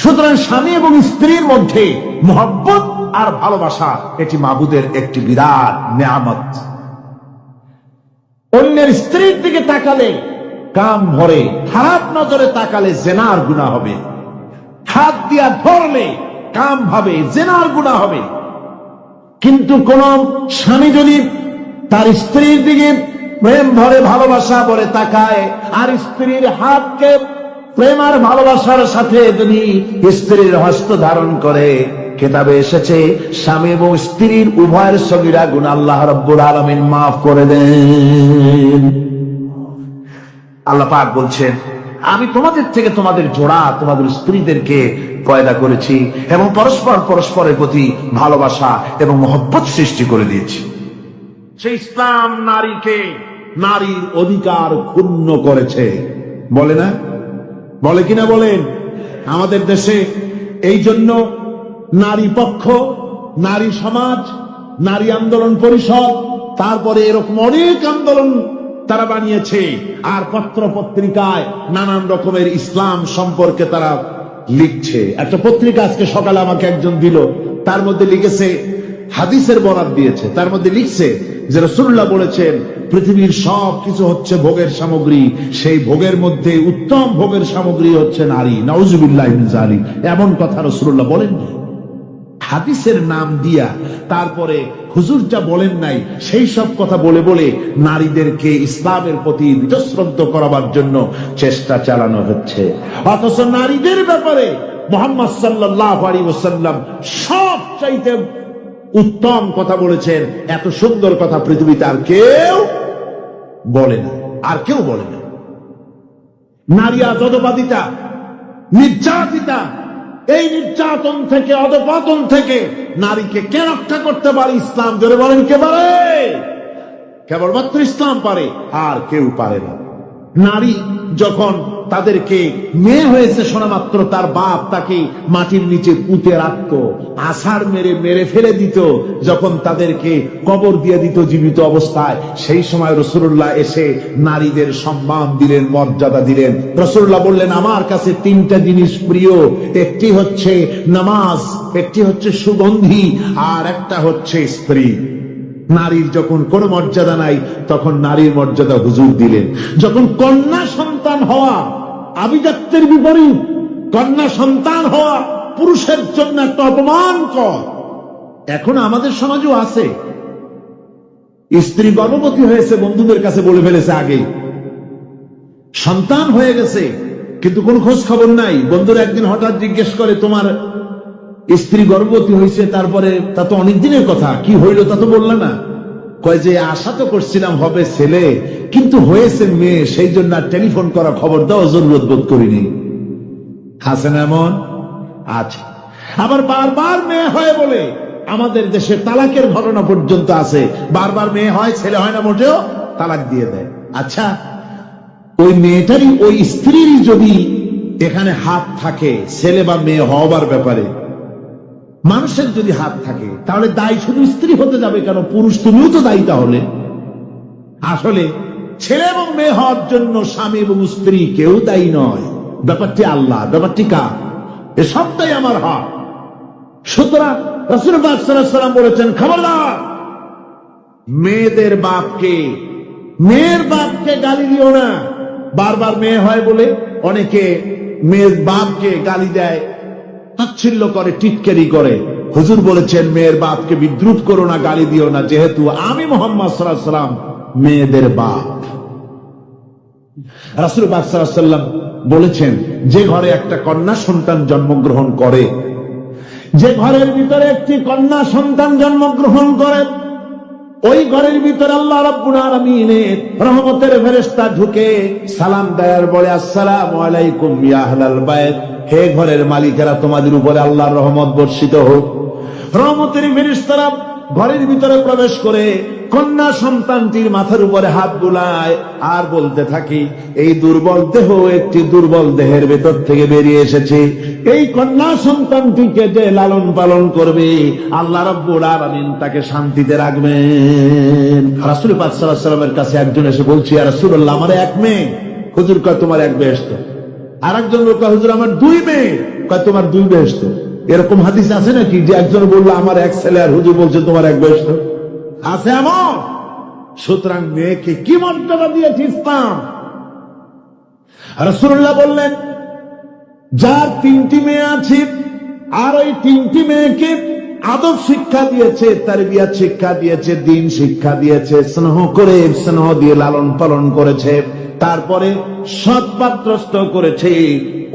সুতরাং স্বামী এবং স্ত্রীর মধ্যে মহব্বত আর ভালোবাসা এটি মাবুদের একটি বিরাট নেয়ামত। অন্যের স্ত্রীর দিকে তাকালে কাম ভরে, খারাপ নজরে তাকালে জেনার গুনাহ হবে। হাত দিয়া ধরলে কাম ভাবে জেনার গুনাহ হবে। কিন্তু কোন স্বামী যদি তার স্ত্রীর দিকে প্রেম ভরে ভালোবাসা ভরে তাকায়, আর স্ত্রীর হাতকে প্রেম আর ভালোবাসার সাথে যদি স্ত্রীর হস্ত ধারণ করে, কিতাবে এসেছে স্বামী এবং স্ত্রীর উভয়ের সগীরা গুনাহ আল্লাহ রাব্বুল আলামিন মাফ করে দেন। আল্লাহ পাক বলছেন আমি তোমাদের থেকে তোমাদের জোড়া, তোমাদের স্ত্রীদেরকে পয়দা করেছি এবং পরস্পর পরস্পরের প্রতি ভালোবাসা এবং মহব্বত সৃষ্টি করে দিয়েছি। সেই ইসলাম নারীকে, নারীর অধিকার ক্ষুণ্ণ করেছে, বলে না? বলে কিনা বলেন? আমাদের দেশে এই জন্য নারী পক্ষ, নারী সমাজ, নারী আন্দোলন পরিষদ, তারপরে এরকম অনেক আন্দোলন তারা বানিয়েছে। আর পত্র পত্রিকায় নানান রকমের ইসলাম সম্পর্কে তারা লিখছে। একটা পত্রিকা আজকে সকালে আমাকে একজন দিল, তার মধ্যে লিখেছে, হাদিসের বরাত দিয়েছে, তার মধ্যে লিখছে যে রাসূলুল্লাহ বলেছেন পৃথিবীর সব কিছু হচ্ছে ভোগের সামগ্রী, সেই ভোগের মধ্যে উত্তম ভোগের সামগ্রী হচ্ছে নারী। নাউজুবিল্লাহি মিন যালিক, এমন কথা রাসূলুল্লাহ বলেননি। হাদিসের নাম দিয়া তারপরে হুজুর যা বলেন নাই সেই সব কথা বলে বলে নারীদেরকে ইসলামের প্রতি বিতশ্রদ্ধ করাবার জন্য চেষ্টা চালানো হচ্ছে। অথচ নারীদের ব্যাপারে মুহাম্মদ সাল্লাল্লাহু আলাইহি ওয়াসাল্লাম সবচাইতে উত্তম কথা বলেছেন। এত সুন্দর কথা পৃথিবীতে আর কেউ বলে না, আর কেউ বলে না। নারী আজ অধঃপাতিতা, নির্যাতিতা। এই নির্যাতন থেকে, অধঃপতন থেকে নারীকে কে রক্ষা করতে পারে? ইসলাম। জোরে বলেন, কে পারে? কেবলমাত্র ইসলাম পারে, আর কেউ পারে না। নারী যখন তাদেরকে মেয়ে হয়েছে শোনা মাত্র তার বাপ তাকে মাটির নিচে পুঁতে রাখত, আছাড় মেরে মেরে ফেলে দিত, যখন তাদেরকে কবর দিয়ে দিত জীবিত অবস্থায়, সেই সময় রাসূলুল্লাহ এসে নারীদের সম্মান দিলেন, মর্যাদা দিলেন। রাসূলুল্লাহ বললেন আমার কাছে 3টা জিনিস প্রিয়, একটি হচ্ছে নামাজ, একটি হচ্ছে সুগন্ধি, আর একটা হচ্ছে স্ত্রী। নারীর যখন কোনো মর্যাদা নাই তখন নারীর মর্যাদা হুজুর দিলেন। যখন কন্যা সন্তান হওয়া আভিজাত্যের বিপরীত, কন্যা সন্তান হওয়া পুরুষের জন্য একটা অপমানকর। এখন আমাদের সমাজও আছে, স্ত্রী গর্ভবতী হয়েছে, বন্ধুদের কাছে বলে ফেলেছে আগেই, সন্তান হয়ে গেছে কিন্তু কোনো খোঁজ খবর নাই। বন্ধুরা একদিন হঠাৎ জিজ্ঞেস করে তোমার স্ত্রী গর্ভবতী হয়েছে, তারপরে তা তো অনেক দিনের কথা, কি হইল তা তো বললে না। কয় যে আশা তো করছিলাম হবে ছেলে, কিন্তু হয়েছে মেয়ে, সেই জন্য আর টেলিফোন করা, খবর দেওয়া জরুরত বোধ করিনি। আছে না এমন? আচ্ছা, আবার বারবার মেয়ে হয় বলে আমাদের দেশে তালাকের ঘটনা পর্যন্ত আছে। বারবার মেয়ে হয়, ছেলে হয় না মোটেও, তালাক দিয়ে দেয়। আচ্ছা, ওই মেয়েটারই, ওই স্ত্রীরই যদি এখানে হাত থাকে ছেলে বা মেয়ে হওয়ার ব্যাপারে, মানুষের যদি হাত থাকে, তাহলে দায়ী শুধু স্ত্রী হতে যাবে কেন? পুরুষ তুমিও তো দায়ী। তাহলে আসলে ছেলে এবং মেয়ে হওয়ার জন্য স্বামী এবং স্ত্রী কেউ দায়ী নয়। ব্যাপারটি আল্লাহ, ব্যাপারটি কার? এ সবটাই আমার হক। সুতরাং রাসূলুল্লাহ সাল্লাল্লাহু আলাইহি ওয়াসাল্লাম বলেছেন খবরদার মেয়েদের বাপকে, মেয়ের বাপকে গালি দিও না। বারবার মেয়ে হয় বলে অনেকে মেয়ের বাপকে গালি দেয়, তাচ্ছিল্য করে, টিটকারি করে। হুজুর বলেছেন মেয়ের বাপকে বিদ্রুপ করো না, গালি দিও না, যেহেতু আমি মুহাম্মদ সাল্লাল্লাহু আলাইহি ওয়াসাল্লাম মেয়েদের বাপ। রাসূল পাক সাল্লাল্লাহু আলাইহি ওয়াসাল্লাম বলেছেন, যে ঘরে একটা কন্যা সন্তান জন্মগ্রহণ করে, যে ঘরের ভিতরে একটি কন্যা সন্তান জন্মগ্রহণ করে, ওই ঘরের ভিতরে আল্লাহ রাব্বুল আলামিনের রহমতের ফেরেশতা ঢুকে সালাম দেয় আর বলে, আসসালামু আলাইকুম ইয়া আহলাল বাইত, হে ঘরের মালিকেরা, তোমাদের উপরে আল্লাহর রহমত বর্ষিত হোক। রহমতের ফেরেশতারা ঘরের ভিতরে প্রবেশ করে কন্যা সন্তানটির মাথার উপরে হাত বুলায় আর বলতে থাকি, এই দুর্বল দেহ একটি দুর্বল দেহের ভেতর থেকে বেরিয়ে এসেছে, এই কন্যা সন্তানটিকে যে লালন পালন করবে আল্লাহ রাব্বুল আলামিন তাকে শান্তিতে রাখবেন। রাসূল পাক সাল্লাল্লাহু আলাইহি ওয়াসাল্লামের কাছে একজন এসে বলছে, ইয়া রাসূলুল্লাহ, আমার এক মেয়ে। হুজুর কয়, তোমার এক বেহেশত। আর একজন লোক কয়, হুজুর আমার দুই মেয়ে। কয়, তোমার দুই বেহেশত। এরকম হাদিস আছে নাকি যে একজন বললো আমার এক ছেলে আর হুজুর বলছে তোমার এক বেহেশত? আছে এমন? সুতরাং মেয়েকে কি মর্যাদা দিয়েছে ইসলাম। রাসূলুল্লাহ বললেন, যার তিনটি মেয়ে আছে আর ওই তিনটি মেয়েকে আদব শিক্ষা দিয়েছে, তারবিয়াত শিক্ষা দিয়েছে, দ্বীন শিক্ষা দিয়েছে, স্নেহ করে স্নেহ দিয়ে লালন পালন করেছে, তারপরে সৎ পাত্রস্থ করেছে,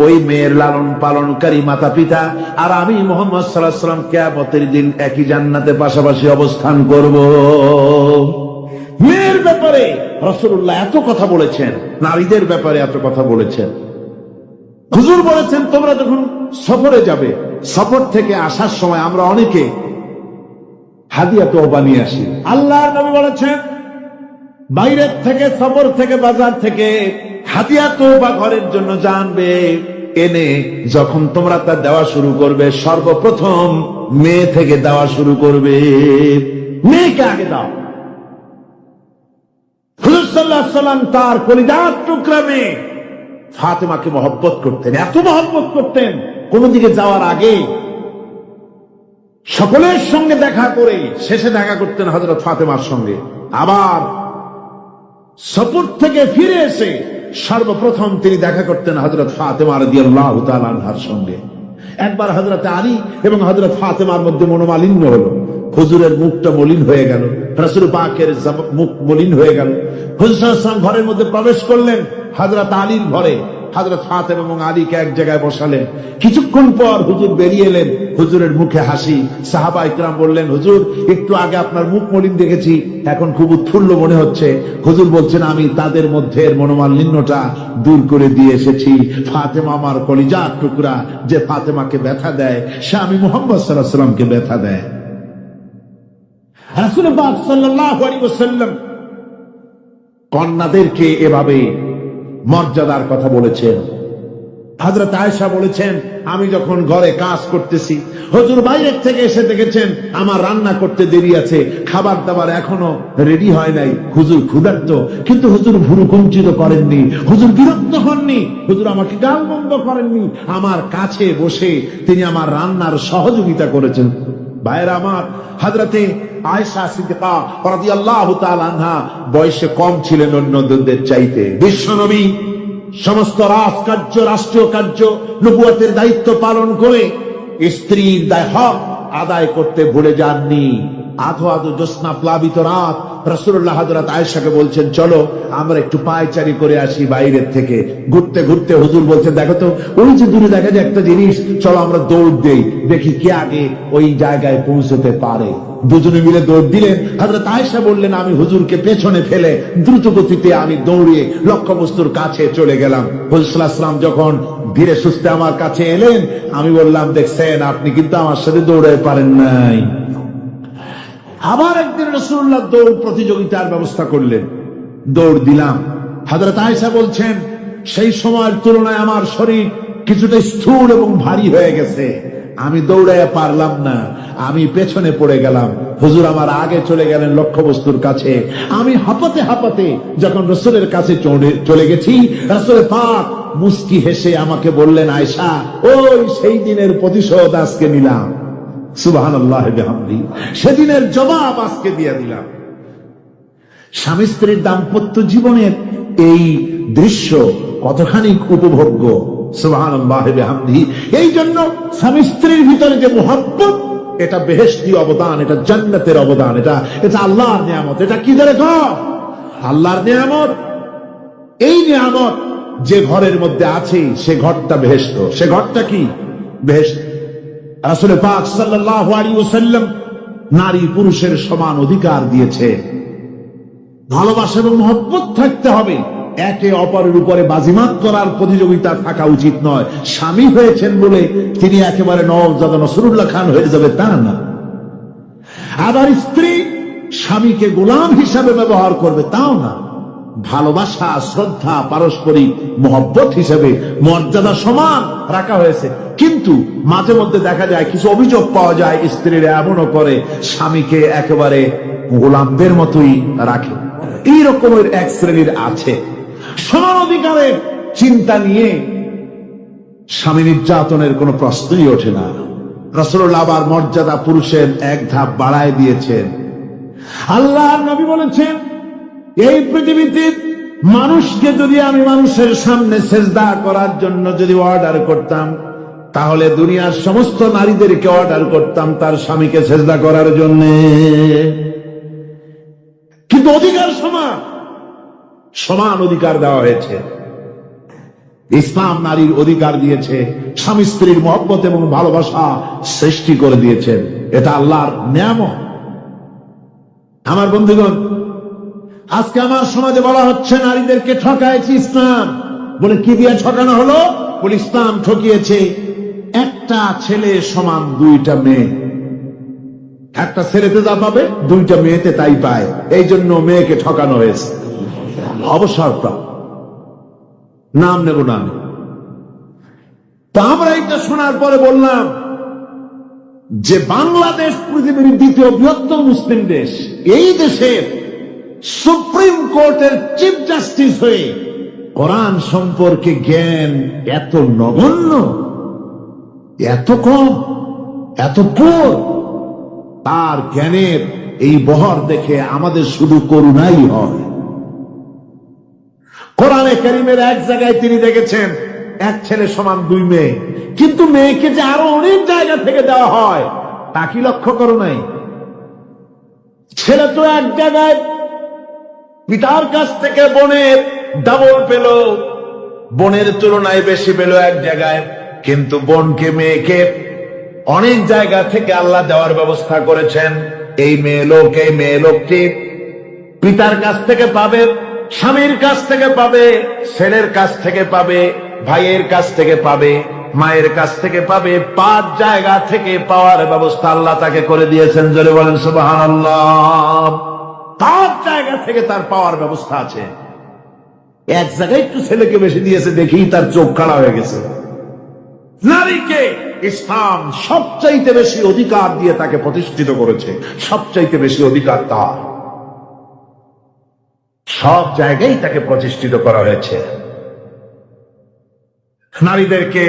ওই মেয়ের লালন পালনকারী মাতা পিতা আর আমি মুহাম্মদ সাল্লাল্লাহু আলাইহি ওয়াসাল্লাম কিয়ামতের দিন একই জান্নাতে পাশাপাশি অবস্থান করব। মেয়ের ব্যাপারে রাসূলুল্লাহ এত কথা বলেছেন, নারীদের ব্যাপারে এত কথা বলেছেন। হুজুর বলেছেন, তোমরা যখন সফরে যাবে, সফর থেকে আসার সময় আমরা অনেকে হাদিয়া তোবা নিয়ে আসি। আল্লাহর নবী বলেছেন, বাইরের থেকে, সফর থেকে, বাজার থেকে হাদিয়া তোবা ঘরের জন্য জানবে, এনে যখন তোমরা তা দেওয়া শুরু করবে, সর্বপ্রথম মেয়ে থেকে দেওয়া শুরু করবে। মেয়েকে আগে দাও। হুজুর সাল্লাল্লাহু আলাইহি ওয়াসাল্লাম তার কলিজার টুকরা মেয়ে ফাতেমাকে মহব্বত করতেন, এত মহব্বত করতেন, কোন দিকে যাওয়ার আগে সকলের সঙ্গে দেখা করে শেষে দেখা করতেন হযরত ফাতেমার সঙ্গে। আবার সফর থেকে ফিরে এসে সর্বপ্রথম তিনি দেখা করতেন হযরত ফাতেমা রাদিয়াল্লাহু তাআলা আনহার সঙ্গে। একবার হযরত আলী এবং হযরত ফাতেমার মধ্যে মনোমালিন্য হলো, হুজুরের মুখটা মলিন হয়ে গেল, রাসূল পাকের মুখ মলিন হয়ে গেল। হুজুর সাল্লাল্লাহু আলাইহি ওয়াসাল্লাম ঘরের মধ্যে প্রবেশ করলেন, হযরত আলীর ঘরে হযরত ফাতেমা এবং আলীকে এক জায়গায় বসালেন। কিছুক্ষণ পর হুজুর বেরিয়ে এলেন, হুজুরের মুখে হাসি। সাহাবা ইকরাম বললেন, হুজুর একটু আগে আপনার মুখ মলিন দেখেছি, এখন খুব উৎফুল্ল মনে হচ্ছে। হুজুর বলছেন, আমি তাদের মধ্যে মনোমালিন্যটা দূর করে দিয়ে এসেছি। ফাতেমা আমার কলিজার টুকরা, যে ফাতেমাকে ব্যথা দেয় সে আমি মুহাম্মদ সাল্লাল্লাহু আলাইহি ওয়াসাল্লামকে ব্যথা দেয়। রাসূল পাক সাল্লাল্লাহু আলাইহি ওয়াসাল্লাম কন্যাদেরকে এভাবে মর্যাদার কথা বলেছেন। হযরত আয়েশা বলেছেন, আমি যখন ঘরে কাজ করতেছি, হুজুর বাইরের থেকে এসে দেখেছেন আমার রান্না করতে দেরি আছে, খাবার দাবার এখনো রেডি হয় নাই, হুজুর ক্ষুধার্ত, কিন্তু হুজুর ভুরু কুঞ্চিত করেননি, হুজুর বিরক্ত হননি, হুজুর আমাকে গালমন্দ করেননি, আমার কাছে বসে তিনি আমার রান্নার সহযোগিতা করেছেন। ভাইরা আমার, হযরতে আয়েশা সিদ্দিকা রাদিয়াল্লাহু তাআলা আনহা বয়সে কম ছিলেন অন্যদের চাইতে। বিশ্বনবী সমস্ত রাজকার্য, রাষ্ট্রীয় কার্য, নবুয়তের দায়িত্ব পালন করে স্ত্রীর হক আদায় করতে ভুলে যাননি। আধো আধো জ্যোৎস্না প্লাবিত রাত রাসূলুল্লাহ হযরত আয়েশাকে বলছেন, চলো আমরা একটু পায়চারি করে আসি বাইরের থেকে। ঘুরতে ঘুরতে হুজুর বলছেন, দেখো তো ওই যে দূরে দেখা যায় একটা জিনিস, চলো আমরা দৌড় দেই, দেখি কে আগে ওই জায়গায় পৌঁছতে পারে। দুজনে মিলে দৌড় দিলেন। হযরত আয়েশা বললেন, আমি হুজুরকে পেছনে ফেলে দ্রুত গতিতে আমি দৌড়ে লক্ষ্যবস্তুর কাছে চলে গেলাম। হুজুর সাল্লাল্লাহু আলাইহি ওয়াসাল্লাম যখন ধীরে সুস্থে আমার কাছে এলেন, আমি বললাম, দেখছেন আপনি কিন্তু আমার সাথে দৌড়াতে পারেন নাই। আবার একদিন রাসূলুল্লাহ দৌড় প্রতিযোগিতার ব্যবস্থা করলেন, দৌড় দিলাম। হযরত আয়েশা বলছেন, সেই সময়ের তুলনায় আমার শরীর কিছুটা স্থূল এবং ভারী হয়ে গেছে, আমি দৌড়াইয়া পারলাম না, আমি পেছনে পড়ে গেলাম। হুজুর আমার আগে চলে গেলেন লক্ষ্যবস্তুর কাছে। আমি হাঁপাতে হাঁপাতে যখন রাসূলের কাছে চলে গেছি, রাসূল পাক মুস্কি হেসে আমাকে বললেন, আয়েশা, ওই সেই দিনের প্রতিশোধ আজকে নিলাম। সুবহানাল্লাহ বিহামদি, সেদিনের জবাব আজকে দিয়ে দিলাম। স্বামী স্ত্রীর দাম্পত্য জীবনের এই দৃশ্য কতখানি উপভোগ্য, সুবহানাল্লাহ ওয়া বিহামদিহি। এই জন্য স্বামী স্ত্রীর ভিতরে যে মুহাব্বত, এটা বেহেশতি অবদান, এটা জান্নাতের অবদান, এটা আল্লাহর নিয়ামত। এটা কি ধরে ঘর? আল্লাহর নিয়ামত। এই নিয়ামত যে ঘরের মধ্যে আছে সে ঘরটা বেহেশত। সে ঘরটা কি? বেহেশত। রাসূল পাক সাল্লাল্লাহু আলাইহি ওয়াসাল্লাম নারী পুরুষের সমান অধিকার দিয়েছে। ভালোবাসা এবং মহব্বত থাকতে হবে। একে অপরের উপরে বাজিমাত করার প্রতিযোগিতা থাকা উচিত নয়। স্বামী হয়েছেন বলে তিনি একেবারে নওয়াব নসরুল্লাহ খান হয়ে যাবে তা না। আবার স্ত্রী স্বামীকে গোলাম হিসাবে ব্যবহার করবে তাও না। ভালোবাসা, শ্রদ্ধা, পারস্পরিক মহব্বত হিসেবে মর্যাদা সমান রাখা হয়েছে। কিন্তু মাঝে মধ্যে দেখা যায়, কিছু অভিযোগ পাওয়া যায়, স্ত্রীরা এমনও করে স্বামীকে একেবারে গোলামদের মতোই রাখে। এই রকমের এক শ্রেণীর আছে। সমান অধিকারের চিন্তা নিয়ে স্বামী নির্যাতনের কোনো প্রশ্নই ওঠে না। রাসূলুল্লাহ আবার মর্যাদা পুরুষের এক ধাপ বাড়ায় দিয়েছেন। আল্লাহর নবী বলেছেন, এই পৃথিবীতে মানুষকে যদি আমি মানুষের সামনে সেজদা করার জন্য যদি অর্ডার করতাম, তাহলে দুনিয়ার সমস্ত নারীদেরকে অর্ডার করতাম তার স্বামীকে সেজদা করার জন্য। কিন্তু অধিকার সমান, সমান অধিকার দেওয়া হয়েছে। ইসলাম নারীর অধিকার দিয়েছে, স্বামী স্ত্রীর মহব্বত এবং ভালোবাসা সৃষ্টি করে দিয়েছেন। এটা আল্লাহর নিয়ামত। আমার বন্ধুগণ, আজকে আমার সমাজে বলা হচ্ছে নারীদেরকে ঠকাইছে ইসলাম। বলে কি দিয়ে ঠকানো হলো? বলে ইসলাম ঠকিয়েছে একটা ছেলে সমান দুইটা মেয়ে। একটা ছেলেতে যা পাবে দুইটা মেয়েতে তাই পায়, এই জন্য মেয়েকে ঠকানো হয়েছে। অবসরপ্রাপ্ত, নাম নেব না আমি। তা আমরা এটা শোনার পরে বললাম যে বাংলাদেশ পৃথিবীর দ্বিতীয় বৃহত্তম মুসলিম দেশ, এই দেশের সুপ্রিম কোর্টের চিফ জাস্টিস হয়ে কোরআন সম্পর্কে জ্ঞান এত নগণ্য, এত কম, এত পুর। তার জ্ঞানের এই বহর দেখে আমাদের শুধু করুণাই হয়। কোরআনে কারীমের এক জায়গায় তিনি দেখেছেন এক ছেলে সমান দুই মেয়ে, কিন্তু মেয়েকে যে আরো অনেক জায়গা থেকে দেওয়া হয় তা কি লক্ষ্য করো নাই? ছেলে তো এক জায়গায় পিতার কাছ থেকে বোনের ডাবল পেল, বোনের তুলনায় বেশি পেল এক জায়গায়, কিন্তু বোনকে মেয়েকে অনেক জায়গা থেকে আল্লাহ দেওয়ার ব্যবস্থা করেছেন। এই মেয়ে লোকটি পিতার কাছ থেকে পাবে, স্বামীর কাছ থেকে পাবে, ছেলের কাছ থেকে পাবে, ভাইয়ের কাছ থেকে পাবে, মায়ের কাছ থেকে পাবে। 5 জায়গা থেকে পাওয়ার ব্যবস্থা আল্লাহ তাকে করে দিয়েছেন। জোরে বলেন সুবহানাল্লাহ। 5 জায়গা থেকে তার পাওয়ার ব্যবস্থা আছে। এক জায়গায় একটু ছেলেকে বেশি দিয়েছে, দেখেই তার চোখ কাড়া হয়ে গেছে। নারীকে ইসলাম সবচাইতে বেশি অধিকার দিয়ে তাকে প্রতিষ্ঠিত করেছে। সবচাইতে বেশি অধিকার তার, সব জায়গায় তাকে প্রতিষ্ঠিত করা হয়েছে। নারীদেরকে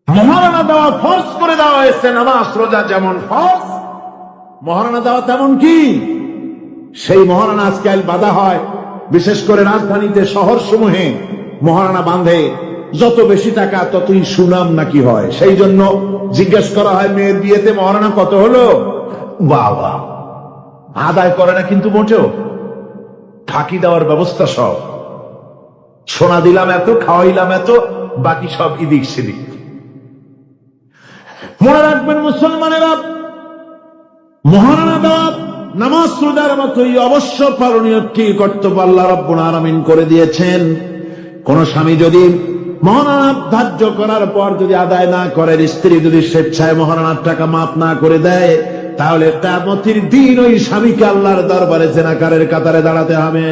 মহারণা দেওয়া ফরজ করে দেওয়া হয়েছে। নামাজ রোজা যেমন ফরজ, মহারণা দেওয়া তেমন কি? সেই মহারণা আজকাল বাঁধা হয়, বিশেষ করে রাজধানীতে, শহর সমূহে মহারণা বাঁধে। যত বেশি টাকা ততই সুনাম নাকি হয়। সেই জন্য জিজ্ঞেস করা হয় মেয়ের বিয়েতে মহারণা কত হলো? বাবা, আদায় করে না কিন্তু মোটেও। ফাঁকি দেওয়ার ব্যবস্থা সব। সোনা দিলাম এত, খাওয়াইলাম এত, বাকি সব ইদিক সিদিক। মনে রাখবেন মুসলমানেরা, মহারণা দেওয়া নামাজ রোজার মতোই অবশ্য পালনীয় একটি কর্তব্য আল্লাহ রাব্বুল আলামিন করে দিয়েছেন। কোন স্বামী যদি মহারণা ধার্য করার পর যদি আদায় না করেন, স্ত্রী যদি স্বেচ্ছায় মহারণার টাকা মাফ না করে দেয়, তাহলে কিয়ামতের দিন ওই স্বামীকে আল্লাহর দরবারে জেনাকারের কাতারে দাঁড়াতে হবে।